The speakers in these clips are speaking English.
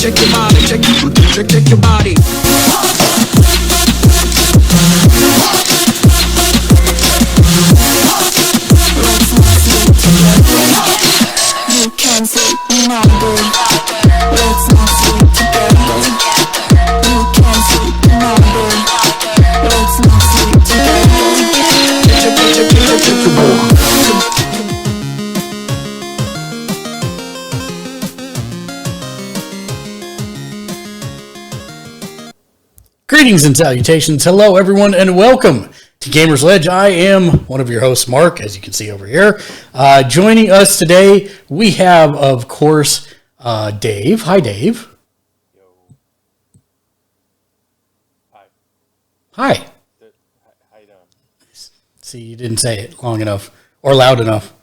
shake your body, shake your body. You can sleep now, baby. Let's not sleep together. You can sleep now, baby. Let's not sleep together. Greetings and salutations. Hello, everyone, and welcome to Gamersledge. I am one of your hosts, Mark, as you can see over here. Joining us today, we have, of course, Dave. Hi, Dave. Yo. Hi. Hi. How you doing? See, you didn't say it long enough or loud enough.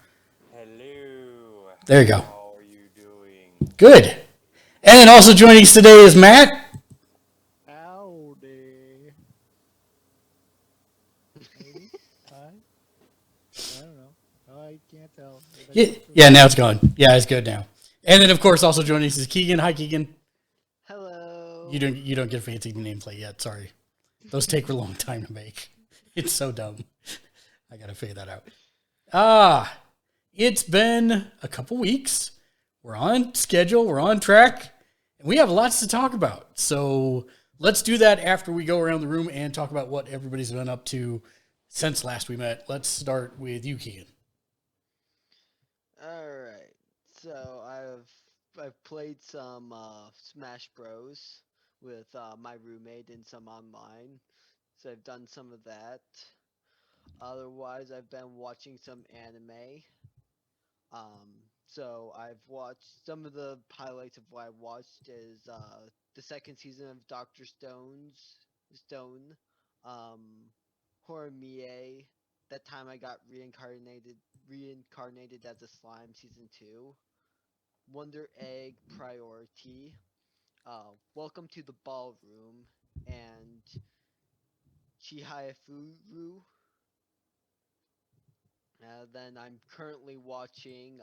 Hello. There you go. How are you doing? Good. And also joining us today is Matt. Howdy. Maybe? Hi? I don't know. I can't tell. Yeah, now it's gone. Yeah, it's good now. And then, of course, also joining us is Keegan. Hi, Keegan. Hello. You don't get a fancy nameplate yet. Sorry, those take a long time to make. It's so dumb. I gotta figure that out. It's been a couple weeks. We're on schedule. We're on track, and we have lots to talk about. So let's do that after we go around the room and talk about what everybody's been up to since last we met. Let's start with you, Keegan. All right. So I've played some Smash Bros with my roommate and some online. So I've done some of that. Otherwise, I've been watching some anime. So I've watched some of the highlights of what I watched is the second season of Doctor Stone, Horimiya. That time I got reincarnated as a slime, season 2. Wonder Egg Priority, Welcome to the Ballroom, and Chihayafuru. Then I'm currently watching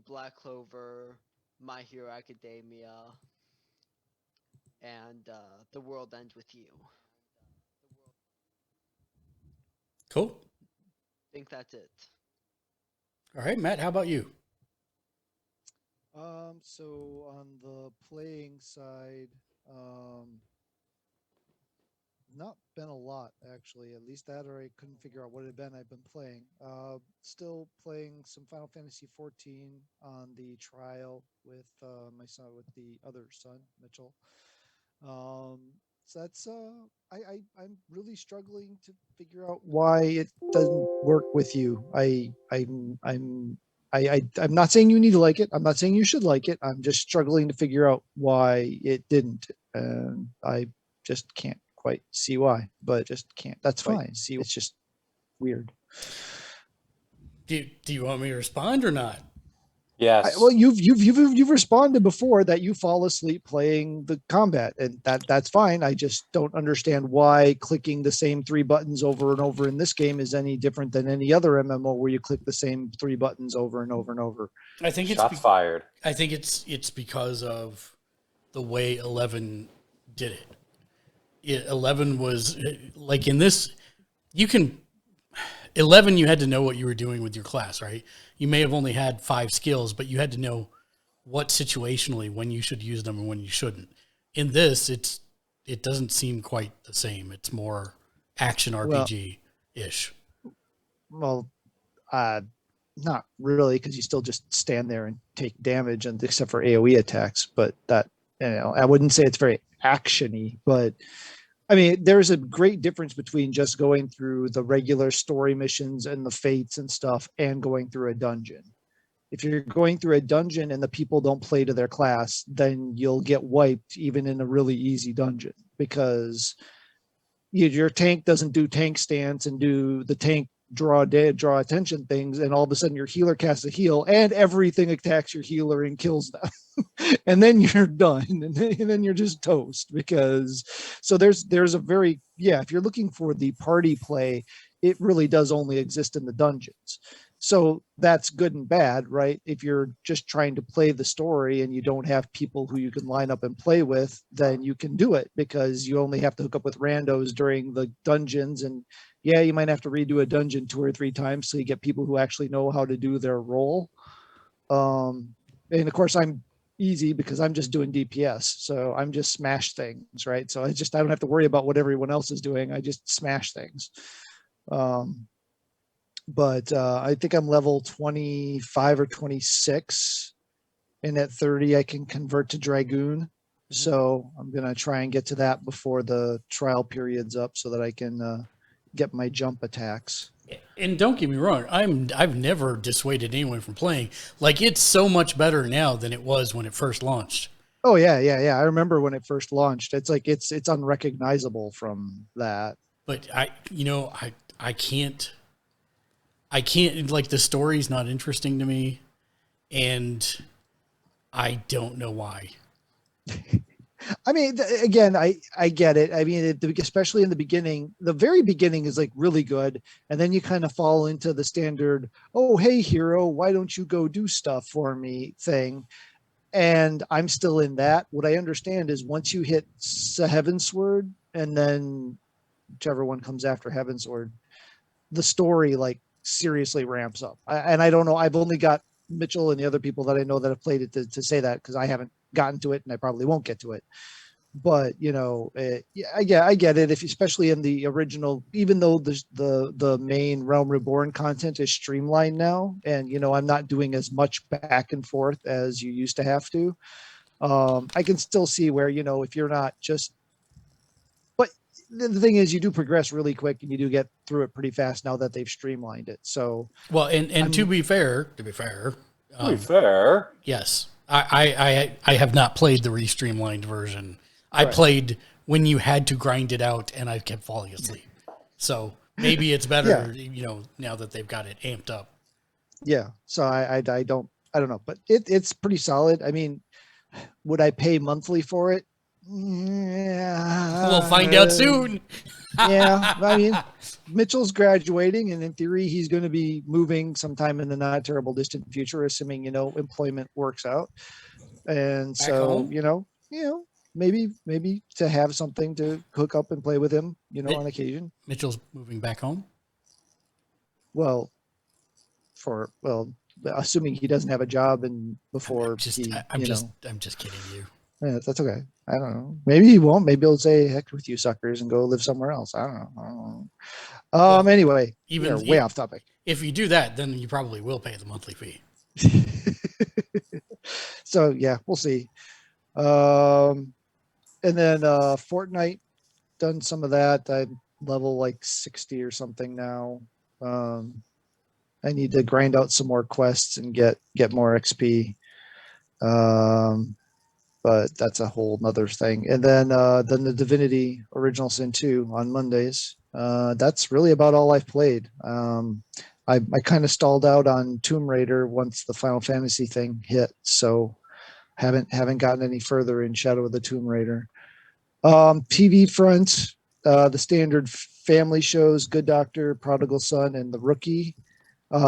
Black Clover, My Hero Academia, and The World Ends With You. Cool. I think that's it. All right, Matt. How about you? So on the playing side, not been a lot actually. At least that, or I couldn't figure out what it had been. I've been playing. Still playing some Final Fantasy 14 on the trial with my son, with the other son, Mitchell. So that's I'm really struggling to figure out why it doesn't work with you. I'm not saying you need to like it. I'm not saying you should like it. I'm just struggling to figure out why it didn't. And I just can't quite see why, but just can't. That's fine. See, it's just weird. Do you want me to respond or not? Yes. Well, you've responded before that you fall asleep playing the combat, and that's fine. I just don't understand why clicking the same 3 buttons over and over in this game is any different than any other MMO where you click the same 3 buttons over and over and over. I think it's Shots fired. I think it's because of the way 11 did it. 11 was like in this. 11, you had to know what you were doing with your class, right? You may have only had 5 skills, but you had to know what situationally when you should use them and when you shouldn't. In this, it doesn't seem quite the same. It's more action RPG-ish. Well, not really, because you still just stand there and take damage, and except for AoE attacks. But that, I wouldn't say it's very actiony, but I mean, there's a great difference between just going through the regular story missions and the fates and stuff and going through a dungeon. If you're going through a dungeon and the people don't play to their class, then you'll get wiped even in a really easy dungeon, because your tank doesn't do tank stance and do the tank draw attention things, and all of a sudden your healer casts a heal and everything attacks your healer and kills them. And then you're done, and then you're just toast. Because so there's a very, if you're looking for the party play, it really does only exist in the dungeons. So that's good and bad, right? If you're just trying to play the story and you don't have people who you can line up and play with, then you can do it because you only have to hook up with randos during the dungeons. And yeah, you might have to redo a dungeon 2 or 3 times so you get people who actually know how to do their role. And of course, I'm easy because I'm just doing DPS. So I'm just smash things, right? So I don't have to worry about what everyone else is doing. I just smash things. But I think I'm level 25 or 26. And at 30, I can convert to Dragoon. So I'm going to try and get to that before the trial period's up so that I can get my jump attacks. And don't get me wrong, I've never dissuaded anyone from playing. Like, it's so much better now than it was when it first launched. Oh, yeah. I remember when it first launched. It's like it's unrecognizable from that. But I can't, like, the story's not interesting to me, and I don't know why. I mean, again, I get it. I mean, especially in the beginning, the very beginning is like really good. And then you kind of fall into the standard, oh, hey, hero, why don't you go do stuff for me thing? And I'm still in that. What I understand is once you hit Heavensward and then whichever one comes after Heavensward, the story like seriously ramps up. And I don't know. I've only got Mitchell and the other people that I know that have played it to say that because I haven't gotten to it and I probably won't get to it. But I get it. Especially in the original, even though the main Realm Reborn content is streamlined now, and I'm not doing as much back and forth as you used to have to. I can still see where if you're not just. But the thing is, you do progress really quick, and you do get through it pretty fast now that they've streamlined it. So well, and to be fair, yes. I have not played the re-streamlined version. I played when you had to grind it out, and I kept falling asleep. So maybe it's better, now that they've got it amped up. Yeah. So I don't know, but it's pretty solid. I mean, would I pay monthly for it? Yeah. We'll find out soon. Yeah. I mean, Mitchell's graduating, and in theory, he's going to be moving sometime in the not terrible distant future, assuming employment works out. And Back so, home? maybe to have something to hook up and play with him, on occasion. Mitchell's moving back home. Well, assuming he doesn't have a job and before I'm just kidding you. Yeah, that's okay. I don't know. Maybe he won't. Maybe he'll say heck with you suckers and go live somewhere else. I don't know. Well, anyway, way off topic. If you do that, then you probably will pay the monthly fee. So yeah, we'll see. And then Fortnite, done some of that. I'm level like 60 or something now. I need to grind out some more quests and get more XP. But that's a whole nother thing. And then the Divinity Original Sin 2 on Mondays. That's really about all I've played. I kind of stalled out on Tomb Raider once the Final Fantasy thing hit, so haven't gotten any further in Shadow of the Tomb Raider. TV front, the standard family shows, Good Doctor, Prodigal Son, and The Rookie.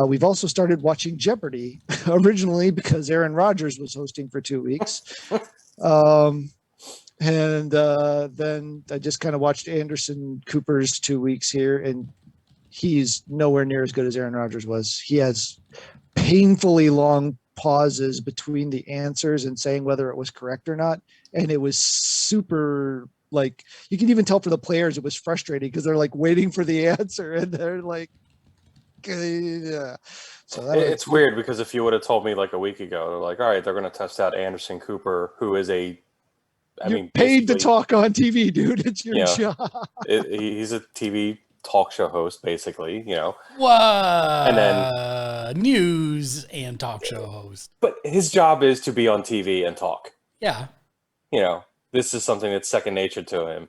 We've also started watching Jeopardy originally because Aaron Rodgers was hosting for 2 weeks. And then I just kind of watched Anderson Cooper's 2 weeks here, and he's nowhere near as good as Aaron Rodgers was. He has painfully long pauses between the answers and saying whether it was correct or not. And it was super, like, you can even tell for the players, it was frustrating because they're like waiting for the answer and they're like, yeah. So it's weird because if you would have told me like a week ago, they're like, all right, they're going to test out Anderson Cooper, who is you're paid to talk on TV, dude. It's your job. He's a TV talk show host, basically, What? And then news and talk show host. But his job is to be on TV and talk. Yeah. This is something that's second nature to him.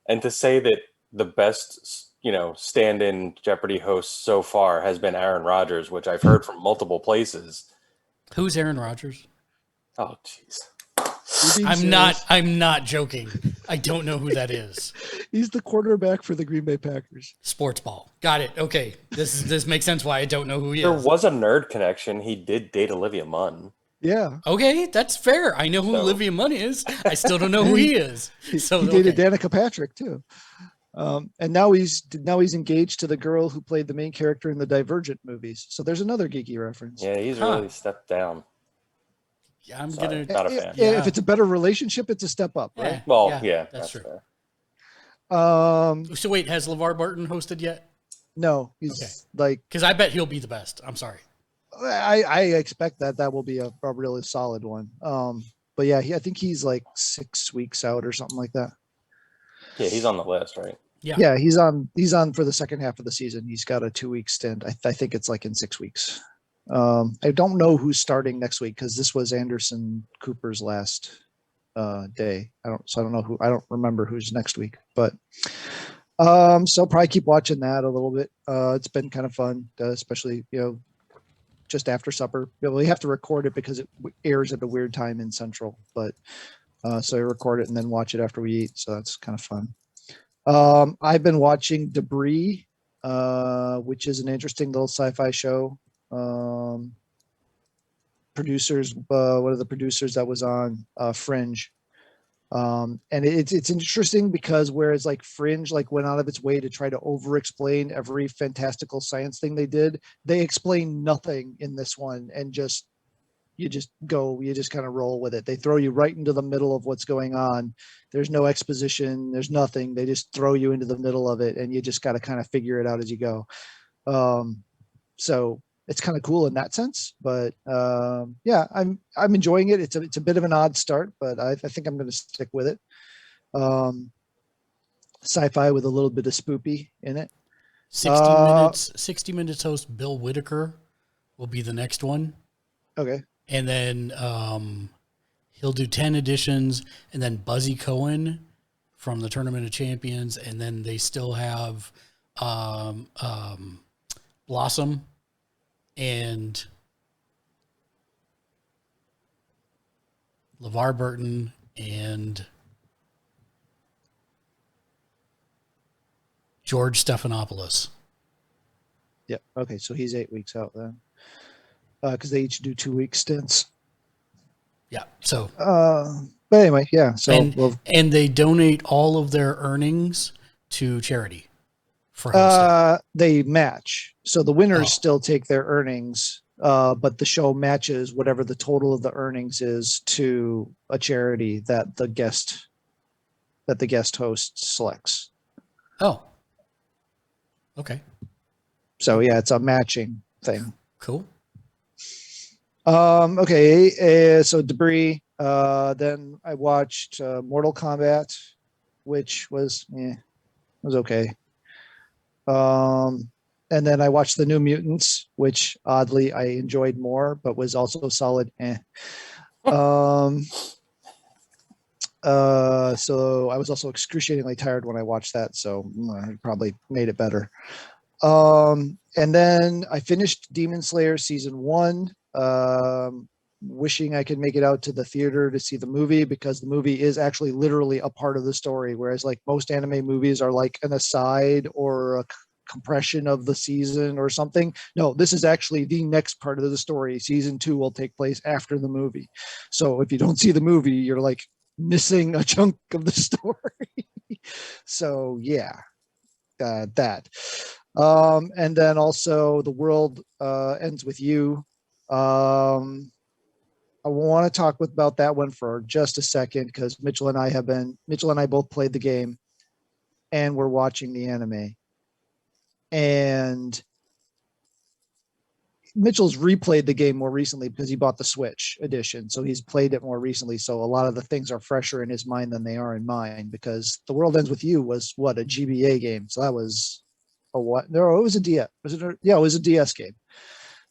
And to say that the best, stand-in Jeopardy host so far has been Aaron Rodgers, which I've heard from multiple places. Who's Aaron Rodgers? Oh, jeez. You're being I'm not joking. I don't know who that is. He's the quarterback for the Green Bay Packers. Sports ball. Got it. Okay. This makes sense why I don't know who he There is. was a nerd connection. He did date Olivia Munn. Yeah. Okay, that's fair. I know who So- Olivia Munn is. I still don't know who he is. So He dated okay. Danica Patrick too. And now he's engaged to the girl who played the main character in the Divergent movies. So there's another geeky reference. Yeah, he's Huh. really stepped down. Yeah, I'm Sorry. gonna. Not a fan. Yeah. If it's a better relationship, it's a step up, right? Well, yeah, that's that's true. fair. So wait, has LeVar Burton hosted yet? No, he's Okay. like, Because I bet he'll be the best. I'm sorry. I expect that will be a really solid one. But yeah, I think he's like 6 weeks out or something like that. Yeah, he's on the list, right? Yeah. Yeah, he's on for the second half of the season. He's got a 2-week stint. I think it's like in 6 weeks. I don't know who's starting next week because this was Anderson Cooper's last day. I don't remember who's next week, but so probably keep watching that a little bit. It's been kind of fun, especially just after supper. We have to record it because it airs at a weird time in Central, but so I record it and then watch it after we eat. So that's kind of fun. I've been watching Debris, which is an interesting little sci-fi show. Producers, one of the producers that was on Fringe. And it's interesting because whereas like Fringe went out of its way to try to over-explain every fantastical science thing they did, they explain nothing in this one, and you just kind of roll with it. They throw you right into the middle of what's going on. There's no exposition, there's nothing. They just throw you into the middle of it, and you just got to kind of figure it out as you go. So it's kind of cool in that sense, but yeah, I'm enjoying it. It's a bit of an odd start, but I think I'm going to stick with it. Sci-fi with a little bit of spoopy in it. 60 minutes host Bill Whitaker will be the next one. Okay. And then he'll do 10 editions, and then Buzzy Cohen from the Tournament of Champions, and then they still have Blossom and LeVar Burton and George Stephanopoulos. Yeah. Okay. So he's 8 weeks out then, because they each do 2-week stints. Yeah. So, But anyway, yeah. So and they donate all of their earnings to charity for hosting. they match. So the winners still take their earnings, but the show matches whatever the total of the earnings is to a charity that the guest host selects. Oh. Okay. So yeah, it's a matching thing. Cool. Okay. So Debris. Then I watched Mortal Kombat, which was okay. And then I watched the New Mutants, which oddly I enjoyed more, but was also solid. So I was also excruciatingly tired when I watched that, so I probably made it better. And then I finished Demon Slayer season 1. Wishing I could make it out to the theater to see the movie, because the movie is actually literally a part of the story, whereas like most anime movies are like an aside or a compression of the season or something. No, this is actually the next part of the story. Season 2 will take place after the movie. So if you don't see the movie, you're like missing a chunk of the story. So yeah, that. And then also The World Ends With You. I want to talk about that one for just a second, because Mitchell and I both played the game and we're watching the anime. And Mitchell's replayed the game more recently because he bought the Switch edition. So he's played it more recently. So a lot of the things are fresher in his mind than they are in mine, because The World Ends With You was a GBA game. So that was a what? No, it was a DS. It was a DS game,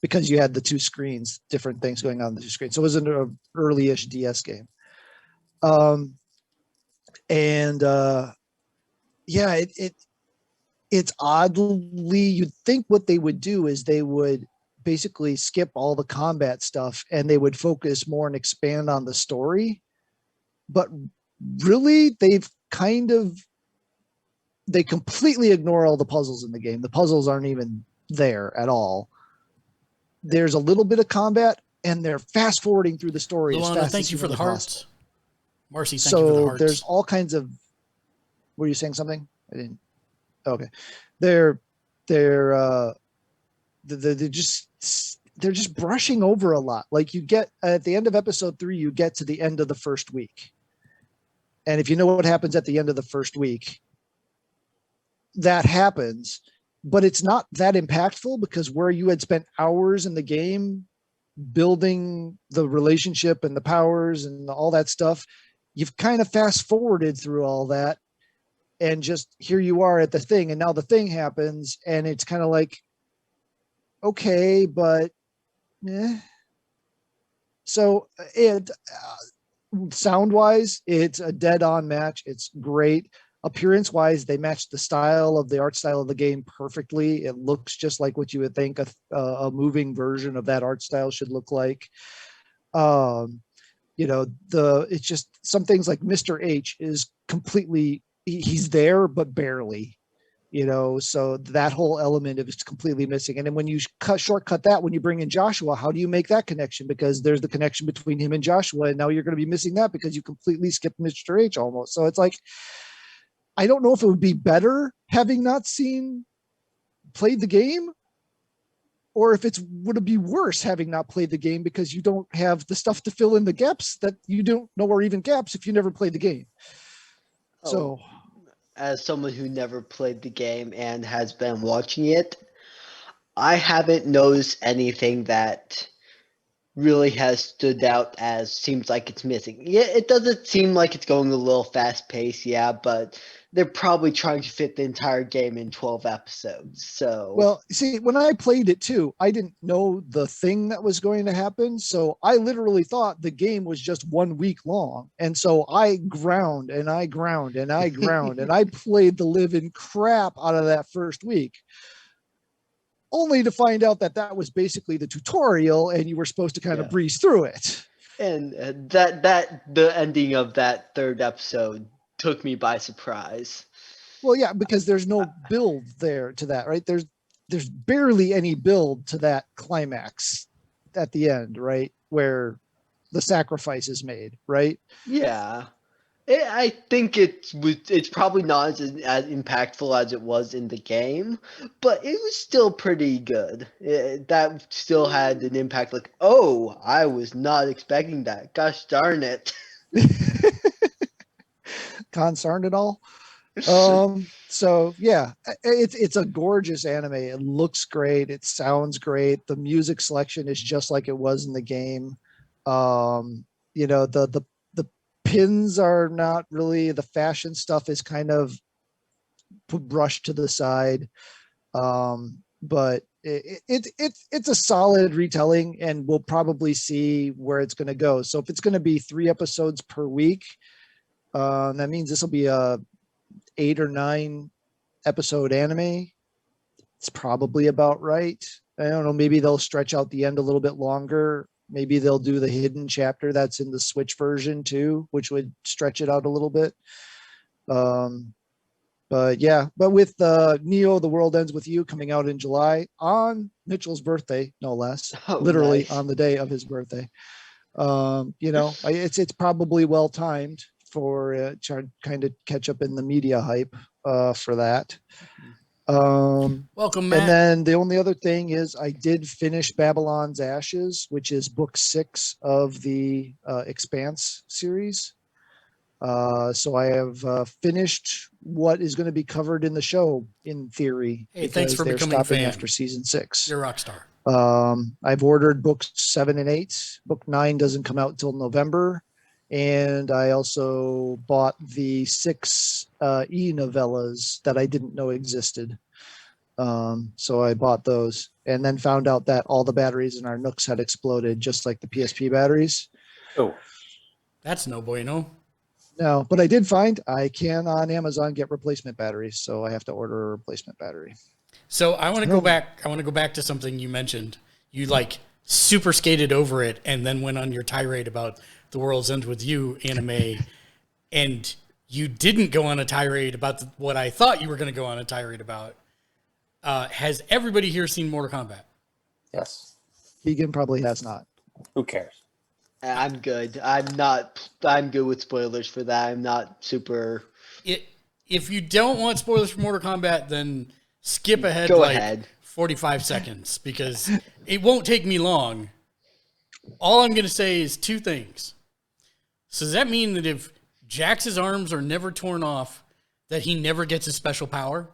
because you had the two screens, different things going on the two screens. So it was an early-ish DS game. It's oddly, you'd think what they would do is they would basically skip all the combat stuff and they would focus more and expand on the story. but really they completely ignore all the puzzles in the game. The puzzles aren't even there at all. There's a little bit of combat, and they're fast forwarding through the story. Luana, thank you for the hearts. Marcy, thank you for the hearts. So there's all kinds of. Were you saying something? I didn't. Okay, they're just brushing over a lot. Like you get at the end of episode 3, you get to the end of the first week, and if you know what happens at the end of the first week, that happens, but it's not that impactful because where you had spent hours in the game building the relationship and the powers and all that stuff, you've kind of fast forwarded through all that, and just here you are at the thing, and now the thing happens, and it's kind of like, okay, but so it sound wise, it's a dead on match. It's great. Appearance wise, they match the art style of the game perfectly. It looks just like what you would think a moving version of that art style should look like. It's just some things like Mr. H is completely, he's there, but barely, so that whole element of it's completely missing. And then when you shortcut that, when you bring in Joshua, how do you make that connection? Because there's the connection between him and Joshua, and now you're going to be missing that because you completely skipped Mr. H almost. So it's like, I don't know if it would be better having not played the game, or if would it be worse having not played the game because you don't have the stuff to fill in the gaps that you don't know are even gaps if you never played the game. So as someone who never played the game and has been watching it, I haven't noticed anything that really has stood out as seems like it's missing. Yeah, it doesn't seem like it's going a little fast paced, but they're probably trying to fit the entire game in 12 episodes. So, well, see, when I played it too, I didn't know the thing that was going to happen. So I literally thought the game was just 1 week long. And so I ground and I ground and I ground and I played the living crap out of that first week, only to find out that was basically the tutorial and you were supposed to kind of breeze through it. And the ending of that third episode took me by surprise. Well, yeah, because there's no build there to that, right? There's barely any build to that climax at the end, right? Where the sacrifice is made, right? Yeah. I think it's probably not as impactful as it was in the game, but it was still pretty good. That still had an impact. Like, oh, I was not expecting that. Gosh darn it. Concerned at all? So yeah, it's a gorgeous anime. It looks great. It sounds great. The music selection is just like it was in the game. The pins are not really, the fashion stuff is kind of brushed to the side. But it's a solid retelling, and we'll probably see where it's going to go. So if it's going to be 3 episodes per week, that means this will be a 8 or 9 episode anime. It's probably about right. I don't know. Maybe they'll stretch out the end a little bit longer. Maybe they'll do the hidden chapter that's in the Switch version too, which would stretch it out a little bit. But with Neo, The World Ends With You coming out in July on Mitchell's birthday, no less, literally nice. On the day of his birthday. It's probably well timed for trying to kind of catch up in the media hype for that. Welcome, Matt. And then the only other thing is I did finish Babylon's Ashes, which is book 6 of the Expanse series. So I have finished what is going to be covered in the show, in theory. Hey, thanks for becoming a fan. After season 6. You're a rock star. I've ordered books 7 and 8. Book 9 doesn't come out until November. And I also bought the 6 e-novellas that I didn't know existed. So I bought those and then found out that all the batteries in our Nooks had exploded, just like the PSP batteries. Oh, that's no bueno. No, but I did find I can on Amazon get replacement batteries, so I have to order a replacement battery. So I want to go back. I want to go back to something you mentioned. You super skated over it and then went on your tirade about The World's End With You anime and you didn't go on a tirade about what I thought you were going to go on a tirade about. Has everybody here seen Mortal Kombat? Yes. Keegan probably has not. Who cares? I'm good. I'm good with spoilers for that. I'm not super. If you don't want spoilers for Mortal Kombat, then skip ahead Go like ahead. 45 seconds because it won't take me long. All I'm going to say is two things. So does that mean that if Jax's arms are never torn off, that he never gets his special power?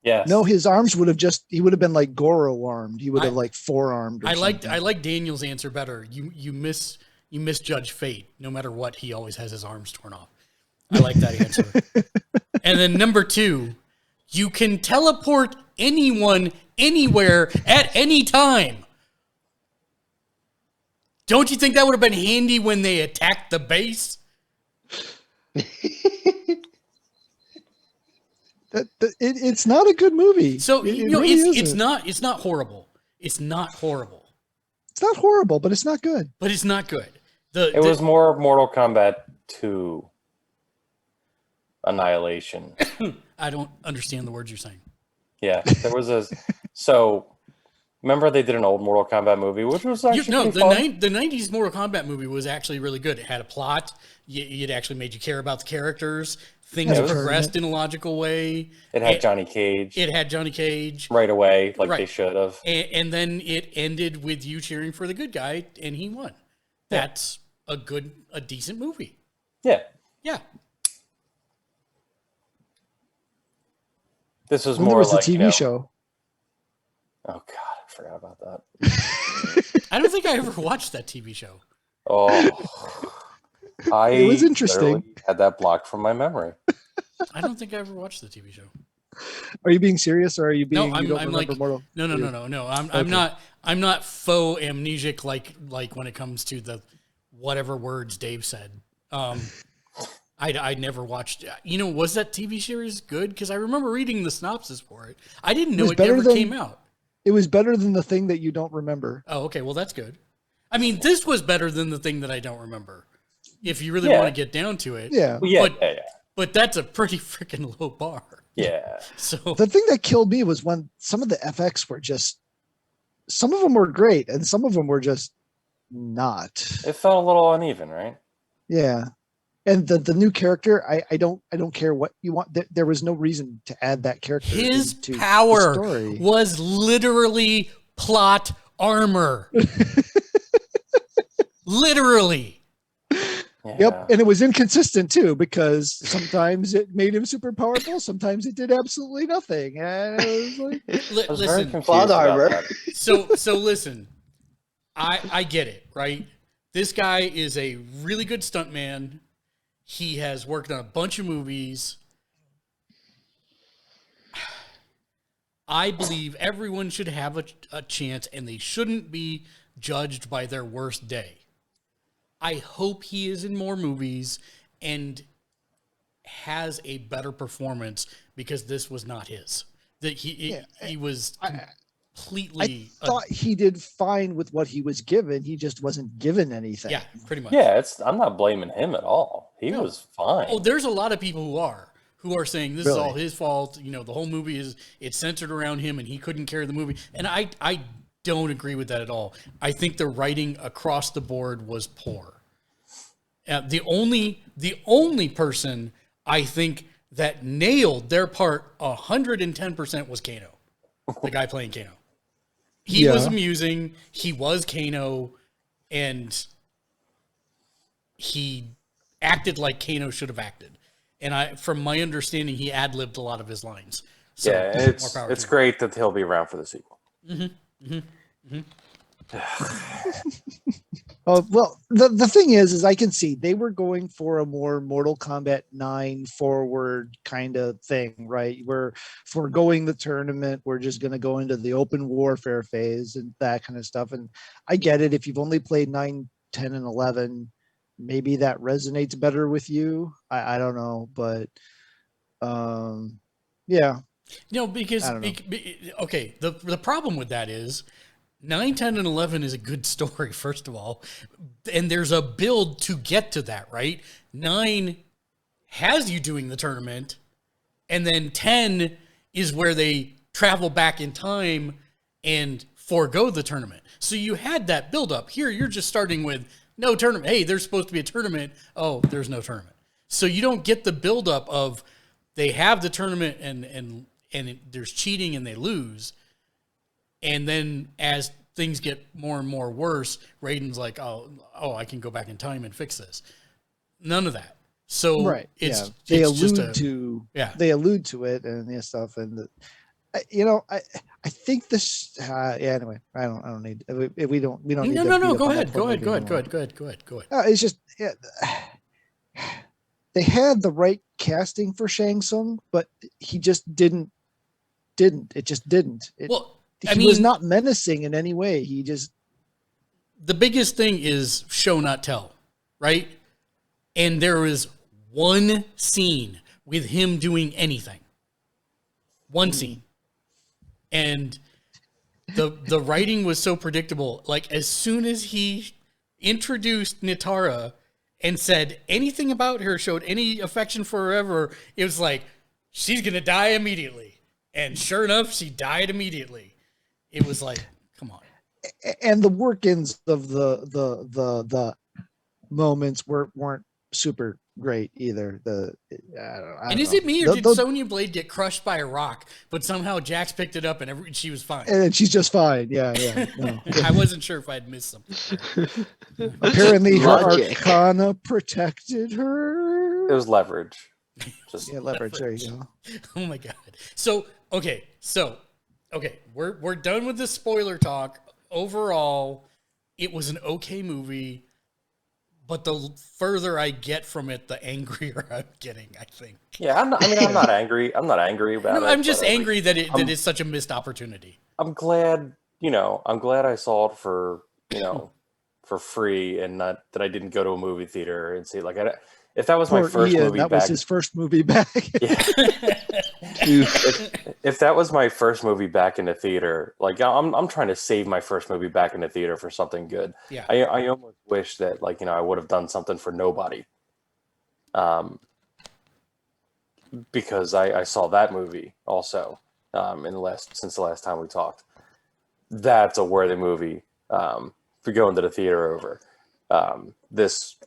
Yes. No, his arms would have been like Goro armed. He would have like forearmed. Or I something. like Daniel's answer better. You misjudge fate. No matter what, he always has his arms torn off. I like that answer. And then number 2, you can teleport anyone, anywhere, at any time. Don't you think that would have been handy when they attacked the base? It's not a good movie. So It really really it's isn't. not horrible. It's not horrible, It's not horrible, but it's not good. but it's not good. It was more Mortal Kombat 2 Annihilation. I don't understand the words you're saying. Yeah, there was a. So, remember they did an old Mortal Kombat movie, which was actually No, pretty fun? the 90s Mortal Kombat movie was actually really good. It had a plot. It actually made you care about the characters. Things Yeah, it was- progressed in a logical way. It had Johnny Cage It had Johnny Cage. right away, like Right. they should have. And then it ended with you cheering for the good guy, and he won. That's a decent movie. Yeah, Yeah. this was Then more there was like the TV show. Oh God, I forgot about that. I don't think I ever watched that TV show. Oh, I It was interesting. literally had that blocked from my memory. I don't think I ever watched the TV show. Are you being serious, or are you being? No, you don't I'm remember like Mortal? no. I'm not faux amnesic like when it comes to the whatever words Dave said. I never watched. Was that TV series good? Because I remember reading the synopsis for it. I didn't know was it better ever than- came out. It was better than the thing that you don't remember. Oh, okay. Well, that's good. I mean, this was better than the thing that I don't remember. If you really Yeah. want to get down to it. Yeah. Well, yeah, But- yeah, But that's a pretty freaking low bar. yeah. So The thing that killed me was when some of the FX were just. Some of them were great, and some of them were just not. It felt a little uneven, right? Yeah. And the new character, I don't care what you want. There was no reason to add that character. his into the power story. was literally plot armor. Literally. Yeah. Yep, and it was inconsistent too because sometimes it made him super powerful, sometimes it did absolutely nothing, and it was like, I was very Listen, confused Plot about armor. that. so listen, I get it, right? This guy is a really good stuntman. He has worked on a bunch of movies. I believe everyone should have a chance, and they shouldn't be judged by their worst day. I hope he is in more movies and has a better performance because this was not his. That he was completely. I thought he did fine with what he was given. He just wasn't given anything. Yeah, pretty much. Yeah, I'm not blaming him at all. He No. was fine. Oh, there's a lot of people who are saying this is Really? all his fault. The whole movie it's centered around him and he couldn't carry the movie. And I don't agree with that at all. I think the writing across the board was poor. The only person I think that nailed their part 110% was Kano, the guy playing Kano. He was Yeah. amusing. He was Kano, and he acted like Kano should have acted. And from my understanding, he ad-libbed a lot of his lines. So, yeah, more it's power to him. great that he'll be around for the sequel. Oh well, the thing is I can see they were going for a more Mortal Kombat 9 forward kind of thing, right? We're foregoing the tournament. We're just going to go into the open warfare phase and that kind of stuff. And I get it. If you've only played 9, 10, and 11, maybe that resonates better with you. I don't know, but yeah. Because I don't know. okay, the problem with that is 9, 10, and 11 is a good story, first of all. And there's a build to get to that, right? 9 has you doing the tournament, and then 10 is where they travel back in time and forego the tournament. So you had that build up. Here, you're just starting with no tournament. Hey, there's supposed to be a tournament. Oh, there's no tournament. So you don't get the build up of they have the tournament and there's cheating and they lose. And then as things get more and more worse, Raiden's like, oh, I can go back in time and fix this. None of that. So Right. it's They it's just allude to they allude to it and stuff. And I think this. Anyway, I don't need. We don't. Need no. to Go beat up on ahead. that Go point ahead. anymore. It's just they had the right casting for Shang Tsung, but he just didn't. It just didn't. He was not menacing in any way. He just. The biggest thing is show not tell, right? And there is one scene with him doing anything. One scene. And the writing was so predictable. Like, as soon as he introduced Nitara and said anything about her, showed any affection for her ever, it was like, she's going to die immediately. And sure enough, she died immediately. It was like, come on. And the workings of the moments weren't super great either. I don't Is know. it me, or did Sonya Blade get crushed by a rock, but somehow Jax picked it up and she was fine? And she's just fine. Yeah. No. I wasn't sure if I'd missed something. Apparently, her Logic. Arcana protected her. It was leverage. Just Leverage. There you go. Oh my god. So we're done with the spoiler talk. Overall, it was an okay movie, but the further I get from it, the angrier I'm getting, I think. yeah. I'm not angry. I'm not angry about it. I'm just but angry that it's such a missed opportunity. I'm glad. I'm glad I saw it for for free and not that I didn't go to a movie theater and see it. Like if that was my first Ian, movie that back, was his first movie back. yeah. if that was my first movie back in the theater, like I'm trying to save my first movie back in the theater for something good. Yeah. I almost wish that I would have done something for Nobody. Because I saw that movie also since the last time we talked. That's a worthy movie for going to the theater over. This,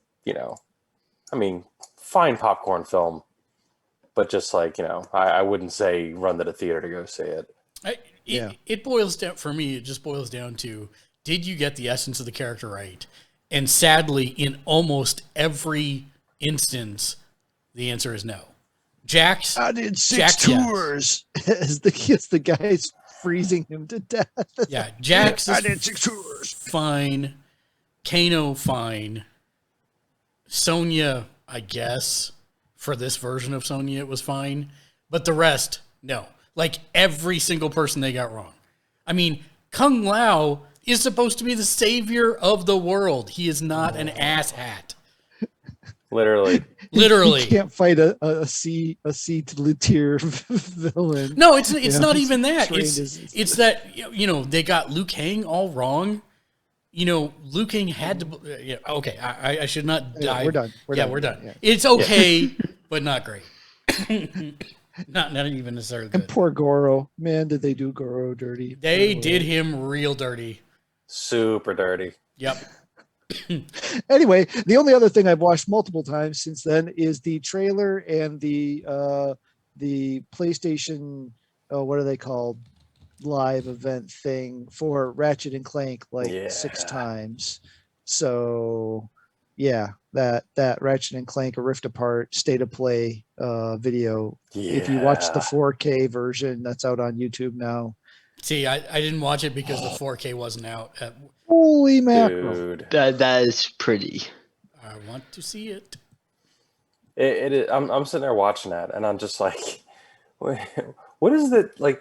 fine popcorn film, but just I wouldn't say run to the theater to go see it. It boils down, for me, it just boils down to, did you get the essence of the character right? And sadly, in almost every instance, the answer is no. Jax, I did 6 tours as the guy's freezing him to death. Yeah, Jax I did 6 tours. Fine. Kano, fine. Sonya, I guess, for this version of Sonya, it was fine. But the rest, no. Like, every single person they got wrong. I mean, Kung Lao is supposed to be the savior of the world. He is not an asshat. Literally. He can't fight a C tier villain. No, it's not even that. It's It's that, they got Liu Kang all wrong. Liu Kang had to. Okay, I should not die. We're done. We're done. Yeah. It's okay, but not great. not even necessarily good. And poor Goro. Man, did they do Goro dirty. They did him real dirty. Super dirty. Yep. Anyway, the only other thing I've watched multiple times since then is the trailer and the PlayStation, what are they called? Live event thing for Ratchet and Clank 6 times. So yeah, that Ratchet and Clank A Rift Apart state of play video. Yeah. If you watch the 4K version, that's out on YouTube now. See, I didn't watch it because the 4K wasn't out. Holy mackerel. Dude. That is pretty. I want to see it. It is, I'm sitting there watching that, and I'm just like, what is it like?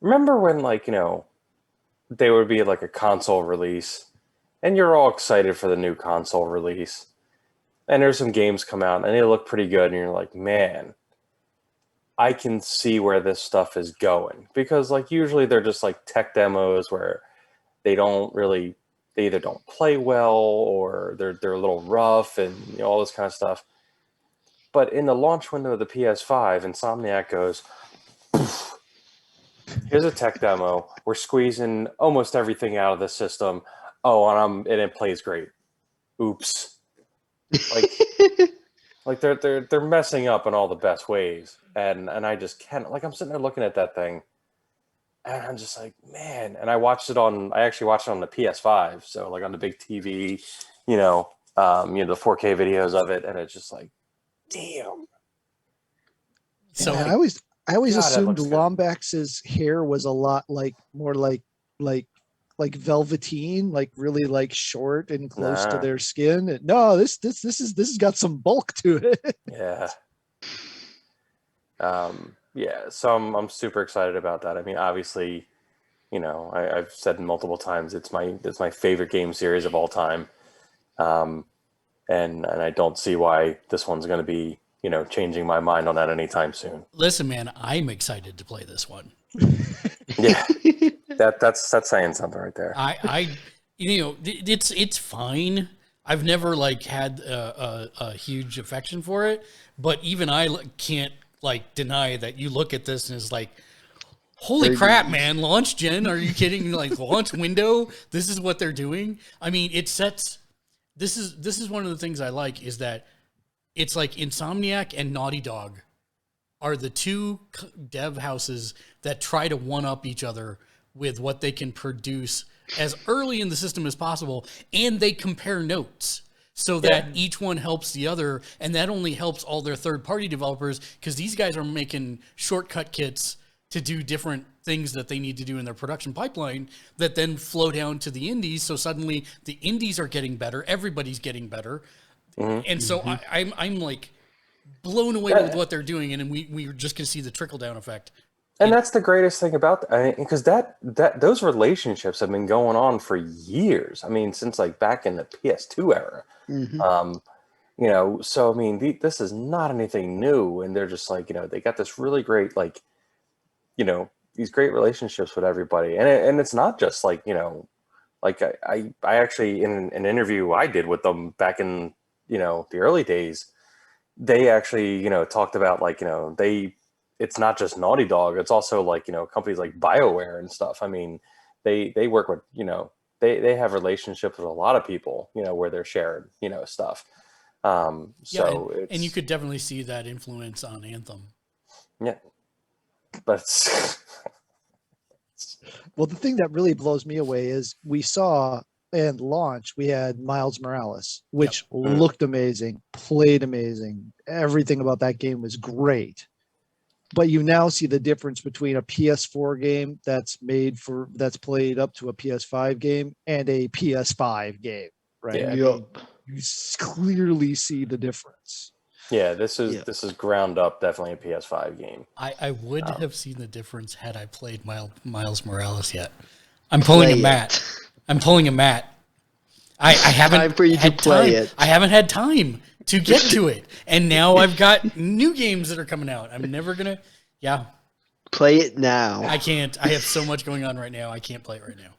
Remember when there would be a console release, and you're all excited for the new console release, and there's some games come out and they look pretty good, and you're like, man, I can see where this stuff is going, because usually they're just tech demos where they either don't play well or they're a little rough and all this kind of stuff. But in the launch window of the PS5, Insomniac goes, here's a tech demo. We're squeezing almost everything out of the system. Oh, and it plays great. Oops. Like they're messing up in all the best ways. And I just can't, like, I'm sitting there looking at that thing and I'm just like, man. And I actually watched it on the PS5. So like on the big TV, the 4K videos of it. And it's just like, damn. So I always God, that assumed looks good. Lombax's hair was a lot more like velveteen, like really like short and close to Nah. their skin. No, this has got some bulk to it. Yeah. Yeah. So I'm super excited about that. I mean, obviously, I've said multiple times it's my favorite game series of all time. And I don't see why this one's going to be, changing my mind on that anytime soon. listen, man, I'm excited to play this one. Yeah. That's saying something right there. It's fine. I've never like had a huge affection for it, but even I can't like deny that you look at this and it's like, holy crap, man! Launch gen? Are you kidding? Like launch window? This is what they're doing. I mean, it sets. This is one of the things I like is that it's like Insomniac and Naughty Dog are the two dev houses that try to one up each other with what they can produce as early in the system as possible, and they compare notes so that each one helps the other, and that only helps all their third-party developers because these guys are making shortcut kits to do different things that they need to do in their production pipeline that then flow down to the indies. So suddenly the indies are getting better, everybody's getting better, and so I'm like blown away with what they're doing, and we're just going to see the trickle-down effect. And that's the greatest thing about because that those relationships have been going on for years. I mean, since like back in the PS2 era. So I mean, this is not anything new, and they're just like, they got this really great like, these great relationships with everybody, and it's not just like, like I actually in an interview I did with them back in the early days, they actually talked about like it's not just Naughty Dog. It's also like, companies like BioWare and stuff. I mean, they work with, they have relationships with a lot of people, where they're shared, stuff. And you could definitely see that influence on Anthem. Yeah. But Well, the thing that really blows me away is we saw and launch, we had Miles Morales, which looked amazing, played amazing. Everything about that game was great. But you now see the difference between a PS4 game that's played up to a PS5 game and a PS5 game, right? Yeah. You clearly see the difference. yeah, this is ground up, definitely a PS5 game. I would have seen the difference had I played Miles Morales yet. I'm pulling a Matt. I'm pulling a Matt. I haven't Time for you to had play time. it. I haven't had time to get to it, and now I've got new games that are coming out. I'm never gonna. Yeah, Play it now. I can't. I have so much going on right now. I can't play it right now.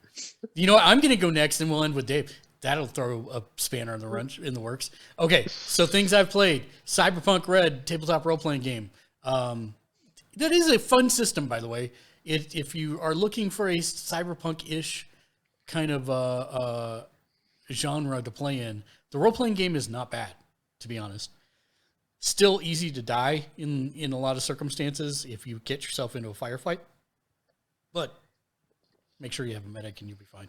You know what? I'm gonna go next, and we'll end with Dave. That'll throw a spanner in the works. Okay, so things I've played: Cyberpunk Red, tabletop role-playing game. That is a fun system, by the way. If you are looking for a cyberpunk-ish kind of genre to play in, the role-playing game is not bad, to be honest. Still easy to die in a lot of circumstances if you get yourself into a firefight, but make sure you have a medic and you'll be fine.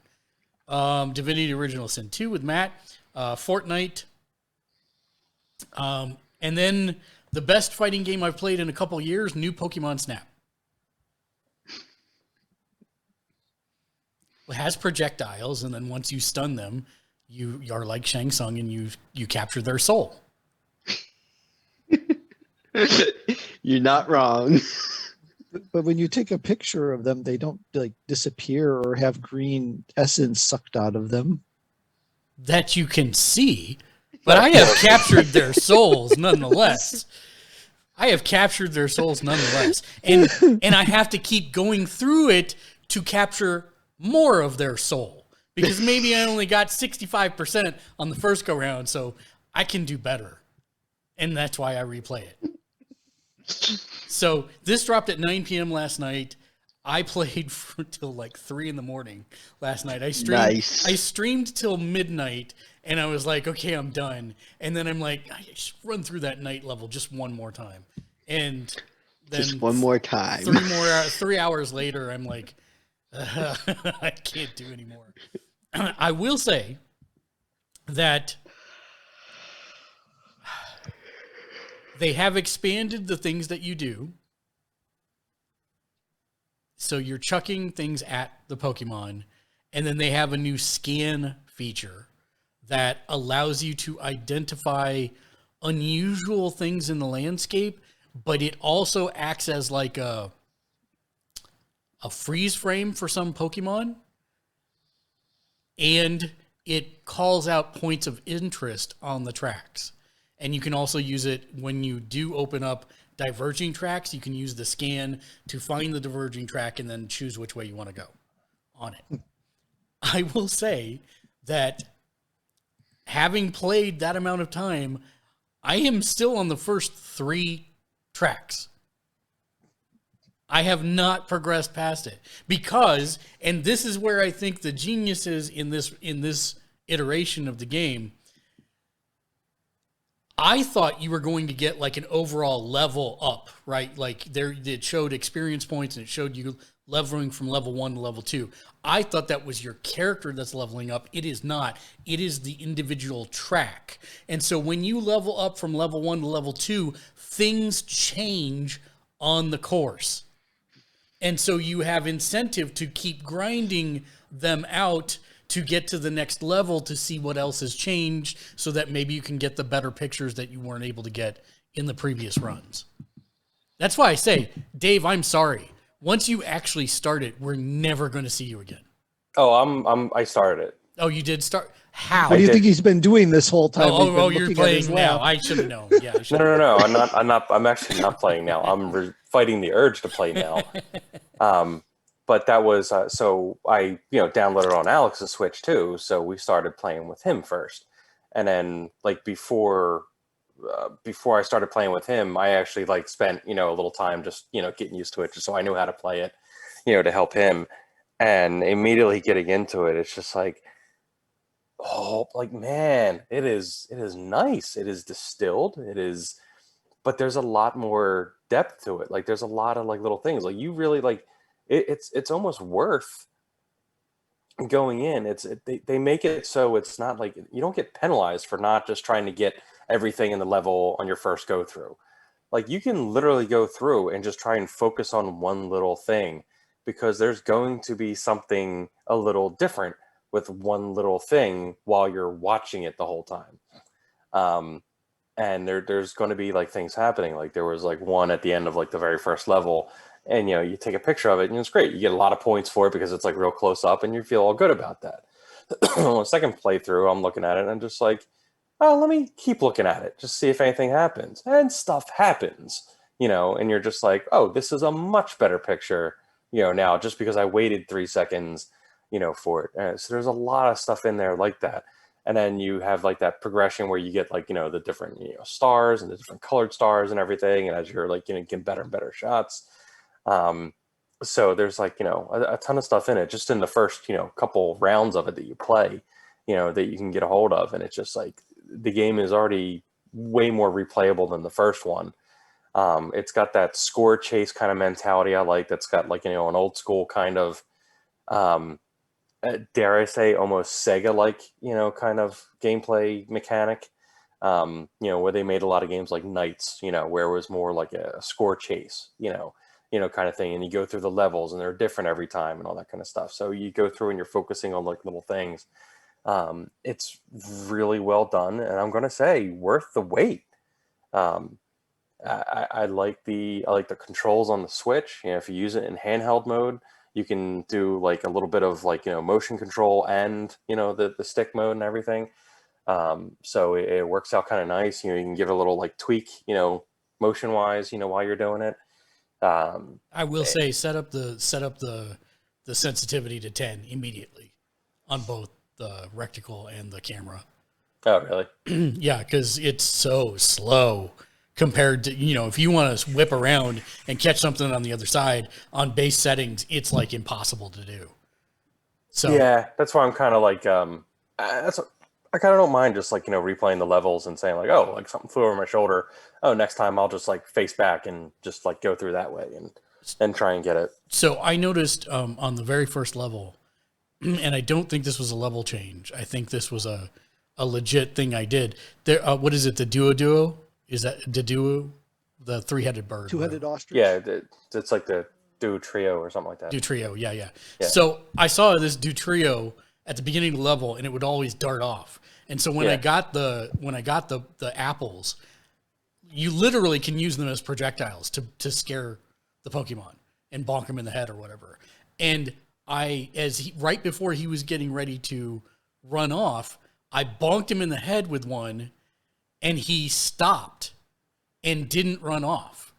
Divinity Original Sin 2 with Matt, Fortnite, and then the best fighting game I've played in a couple years, new Pokemon Snap. It has projectiles, and then once you stun them, you are like Shang Tsung and you capture their soul. You're not wrong. But when you take a picture of them, they don't like disappear or have green essence sucked out of them. That you can see, but I have captured their souls nonetheless. I have captured their souls nonetheless. And I have to keep going through it to capture more of their soul. because maybe I only got 65% on the first go round, so I can do better. And that's why I replay it. So this dropped at 9 p.m. last night. I played till like 3 in the morning last night. I streamed till midnight, and I was like, okay, I'm done. And then I'm like, I should run through that night level just one more time. And then Just one more time. 3 hours later, I'm like, I can't do anymore. I will say that they have expanded the things that you do. So you're chucking things at the Pokemon, and then they have a new scan feature that allows you to identify unusual things in the landscape, but it also acts as like a freeze frame for some Pokemon, and it calls out points of interest on the tracks. And you can also use it when you do open up diverging tracks. You can use the scan to find the diverging track and then choose which way you want to go on it. I will say that having played that amount of time, I am still on the first 3 tracks. I have not progressed past it because, and this is where I think the genius is in this iteration of the game, I thought you were going to get like an overall level up, right? Like it showed experience points and it showed you leveling from level 1 to level 2. I thought that was your character that's leveling up. It is not. It is the individual track. And so when you level up from level 1 to level 2, things change on the course. And so you have incentive to keep grinding them out to get to the next level to see what else has changed so that maybe you can get the better pictures that you weren't able to get in the previous runs. That's why I say, Dave, I'm sorry. Once you actually start it, we're never going to see you again. Oh, I started it. Oh, you did start? How? What do you think he's been doing this whole time? Oh, you're playing now. I should have known. Yeah, No. I'm actually not playing now. I'm fighting the urge to play now. But that was so I downloaded it on Alex's Switch too. So we started playing with him first, and then like before I started playing with him, I actually like spent a little time just getting used to it, just so I knew how to play it, to help him. And immediately getting into it, it's just like, oh, like man, it is nice. It is distilled. It is, but there's a lot more depth to it. Like there's a lot of like little things. Like you really like. It's almost worth going in. They make it so it's not like you don't get penalized for not just trying to get everything in the level on your first go through. Like you can literally go through and just try and focus on one little thing, because there's going to be something a little different with one little thing while you're watching it the whole time. And there's going to be like things happening. Like there was like one at the end of like the very first level, and you take a picture of it and it's great. You get a lot of points for it because it's like real close up and you feel all good about that. Second playthrough, I'm looking at it and I'm just like, oh, let me keep looking at it, just see if anything happens. And stuff happens, and you're just like, oh, this is a much better picture, now just because I waited 3 seconds, for it. So there's a lot of stuff in there like that. And then you have like that progression where you get like, the different, stars and the different colored stars and everything. And as you're like, getting better and better shots. So there's like, a ton of stuff in it, just in the first, couple rounds of it that you play, that you can get a hold of. And it's just like, the game is already way more replayable than the first one. It's got that score chase kind of mentality I like, that's got like, an old school kind of, dare I say, almost Sega-like, kind of gameplay mechanic, where they made a lot of games like Knights, where it was more like a score chase, kind of thing. And you go through the levels and they're different every time and all that kind of stuff. So you go through and you're focusing on like little things. It's really well done. And I'm going to say worth the wait. I like the controls on the Switch. If you use it in handheld mode, you can do like a little bit of like, motion control and, the stick mode and everything. So it works out kind of nice. You can give it a little like tweak, motion wise, while you're doing it. I will say set up the sensitivity to 10 immediately. on both the reticle and the camera. Oh, really? Yeah, because it's so slow compared to, if you want to whip around and catch something on the other side on base settings, it's like impossible to do. So Yeah, that's why I'm kind of like, I kind of don't mind just like, replaying the levels and saying like, oh, like something flew over my shoulder. Oh, next time I'll just like face back and just like go through that way and try and get it. So I noticed on the very first level, and I don't think this was a level change. I think this was a legit thing I did. There, what is it? The duo? Is that the duo? The three-headed bird? Two-headed ostrich. Yeah, it's like the do trio or something like that. Do trio, yeah. So I saw this do trio at the beginning of the level, and it would always dart off. And so when I got the apples, you literally can use them as projectiles to scare the Pokemon and bonk them in the head or whatever. And right before he was getting ready to run off, I bonked him in the head with one, and he stopped and didn't run off.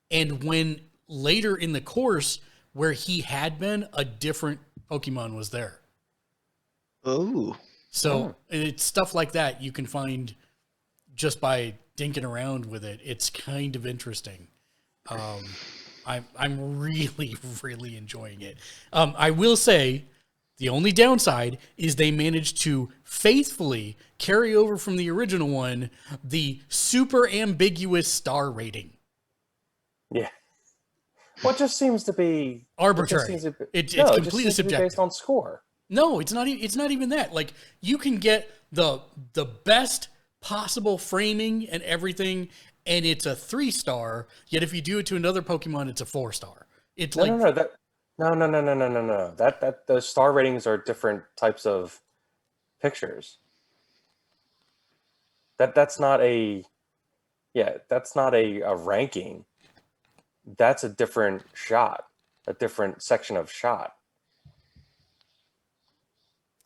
And when later in the course where he had been, a different Pokemon was there. Oh. So it's stuff like that you can find just by dinking around with it. It's kind of interesting. I'm really, really enjoying it. I will say the only downside is they managed to faithfully carry over from the original one the super ambiguous star rating. Yeah. Well, it just seems to be arbitrary. It's completely subjective, based on score. No, it's not. It's not even that. Like, you can get the best possible framing and everything, and it's a 3-star. Yet if you do it to another Pokemon, it's a 4-star. It's No. That those star ratings are different types of pictures. That's not a ranking. That's a different shot, a different section of shot.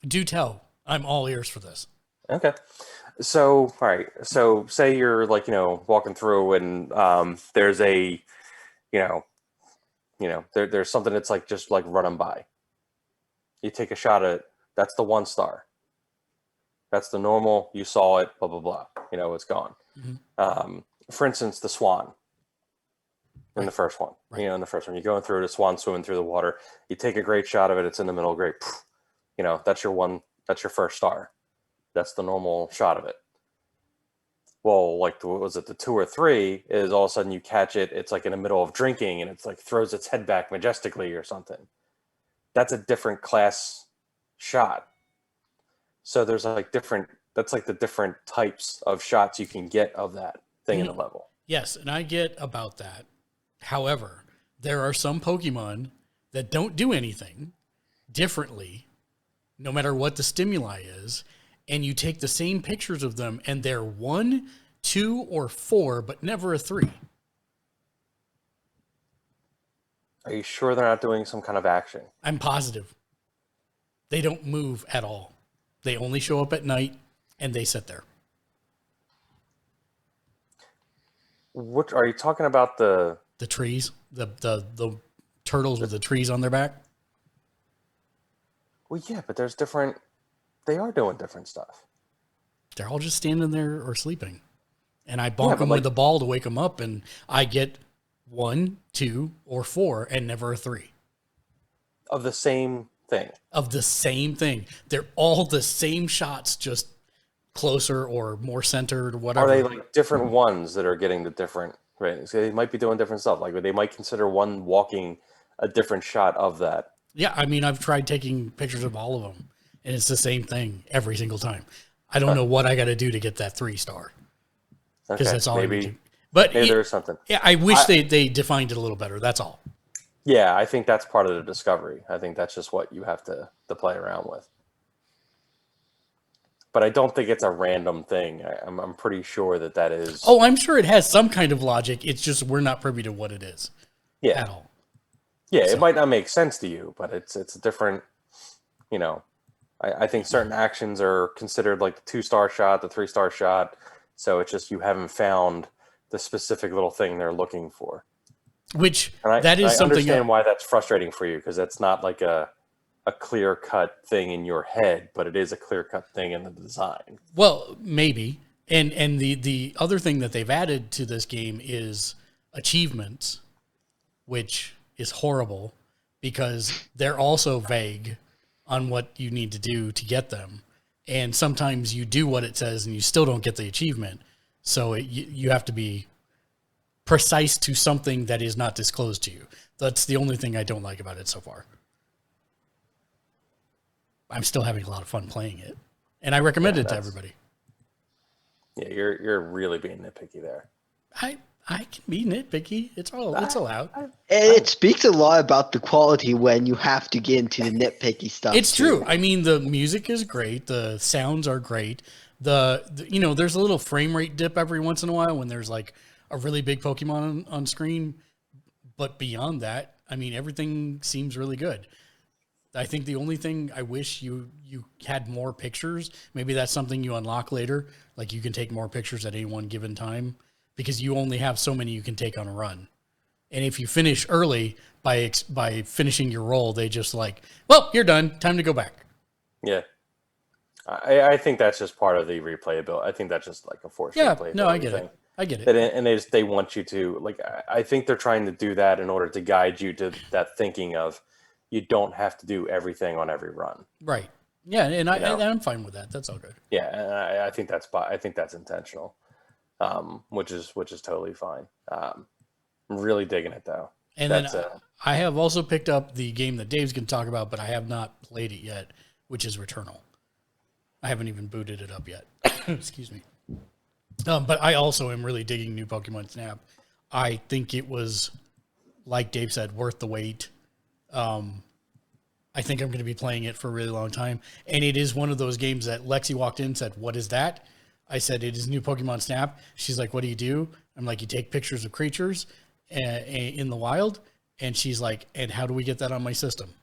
Do tell. I'm all ears for this. Okay. So, all right. So say you're like, walking through and there's a, there's something that's like just like running by. You take a shot at it. That's the 1-star. That's the normal. You saw it, blah, blah, blah. It's gone. Mm-hmm. For instance, the swan in the first one. Right. In the first one, you're going through it, a swan swimming through the water. You take a great shot of it. It's in the middle. Great. That's your first star. That's the normal shot of it. Well, like, what was it? The 2 or 3 is all of a sudden you catch it. It's like in the middle of drinking and it's like throws its head back majestically or something. That's a different class shot. So there's like that's like the different types of shots you can get of that thing in the level. Yes. And I get about that. However, there are some Pokemon that don't do anything differently, no matter what the stimuli is, and you take the same pictures of them, and they're 1, 2, or 4, but never a 3. Are you sure they're not doing some kind of action? I'm positive. They don't move at all. They only show up at night, and they sit there. What are you talking about? The trees, the turtles with the trees on their back. Well, yeah, but there's different. They are doing different stuff. They're all just standing there or sleeping, and I bonk them with the ball to wake them up, and I get 1, 2, or 4, and never a 3 of the same thing. Of the same thing. They're all the same shots, just closer or more centered, or whatever. Are they like different ones that are getting the different ratings? They might be doing different stuff. Like they might consider one walking a different shot of that. Yeah, I mean, I've tried taking pictures of all of them, and it's the same thing every single time. I don't know what I got to do to get that 3-star. Because that's all maybe, I do. But maybe there's something. Yeah, I wish they defined it a little better. That's all. Yeah, I think that's part of the discovery. I think that's just what you have to play around with. But I don't think it's a random thing. I'm pretty sure that is. Oh, I'm sure it has some kind of logic. It's just we're not privy to what it is. Yeah. At all. Yeah, it might not make sense to you, but it's a different. I think certain actions are considered like the 2-star shot, the 3-star shot. So it's just you haven't found the specific little thing they're looking for. Which that is something. I understand why that's frustrating for you because that's not like a a clear cut thing in your head, but it is a clear cut thing in the design. Well, maybe. And the other thing that they've added to this game is achievements, which is horrible because they're also vague on what you need to do to get them. And sometimes you do what it says and you still don't get the achievement. So you have to be precise to something that is not disclosed to you. That's the only thing I don't like about it so far. I'm still having a lot of fun playing it, and I recommend it to everybody. Yeah, you're really being nitpicky there. I can be nitpicky. It's allowed. It speaks a lot about the quality when you have to get into the nitpicky stuff. It's true. I mean, the music is great. The sounds are great. The there's a little frame rate dip every once in a while when there's like a really big Pokemon on screen. But beyond that, I mean, everything seems really good. I think the only thing I wish you had more pictures. Maybe that's something you unlock later. Like you can take more pictures at any one given time because you only have so many you can take on a run. And if you finish early by finishing your roll, they just like, well, you're done. Time to go back. Yeah. I think that's just part of the replayability. I think that's just like a forced replayability. No, I get thing. it. I get it. And they want you to, like, I think they're trying to do that in order to guide you to that thinking of you don't have to do everything on every run. Right. Yeah, and I'm fine with that. That's all good. Yeah, and I think that's intentional, which is totally fine. I'm really digging it though. And then I have also picked up the game that Dave's going to talk about, but I have not played it yet, which is Returnal. I haven't even booted it up yet. Excuse me. But I also am really digging New Pokemon Snap. I think it was, like Dave said, worth the wait. I think I'm going to be playing it for a really long time. And it is one of those games that Lexi walked in and said, "What is that?" I said, "It is New Pokemon Snap." She's like, "What do you do?" I'm like, "You take pictures of creatures in the wild." And she's like, "And how do we get that on my system?"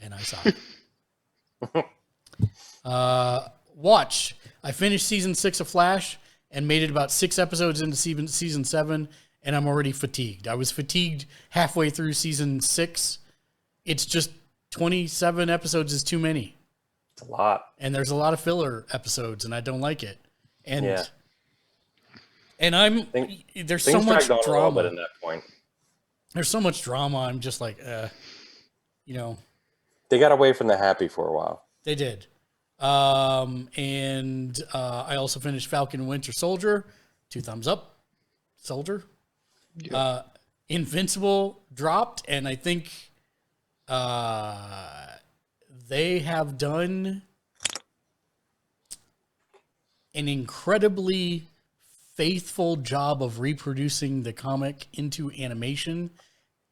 And I saw it. Watch. I finished season 6 of Flash and made it about 6 episodes into season 7, and I'm already fatigued. I was fatigued halfway through season 6. It's just 27 episodes is too many. It's a lot. And there's a lot of filler episodes, and I don't like it. And yeah. And there's so much drama. A little bit in that point. There's so much drama. I'm just like, They got away from the happy for a while. They did. And I also finished Falcon and Winter Soldier. 2 thumbs up. Soldier. Yeah. Invincible dropped, and I think they have done an incredibly faithful job of reproducing the comic into animation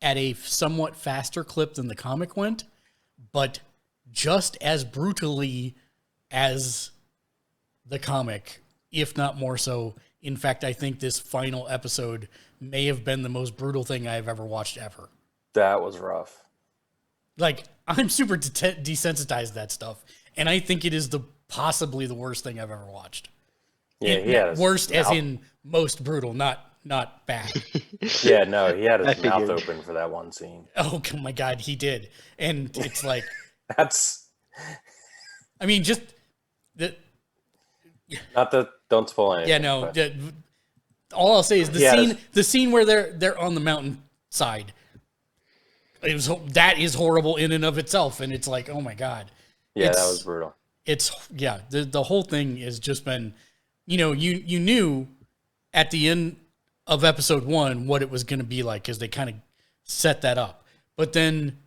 at a somewhat faster clip than the comic went, but just as brutally as the comic, if not more so. In fact, I think this final episode may have been the most brutal thing I've ever watched ever. That was rough. Like, I'm super desensitized to that stuff, and I think it is possibly the worst thing I've ever watched. Yeah, worst as in most brutal, not bad. Yeah, no, he had his mouth open for that one scene. Oh my God, he did, and it's like that's. I mean, just the. Not that. Don't spoil anything. Yeah, no. All I'll say is the scene where they're on the mountain side. That is horrible in and of itself, and it's like, oh my God. Yeah, that was brutal. The whole thing has just been, you knew at the end of episode 1 what it was going to be like because they kind of set that up. But then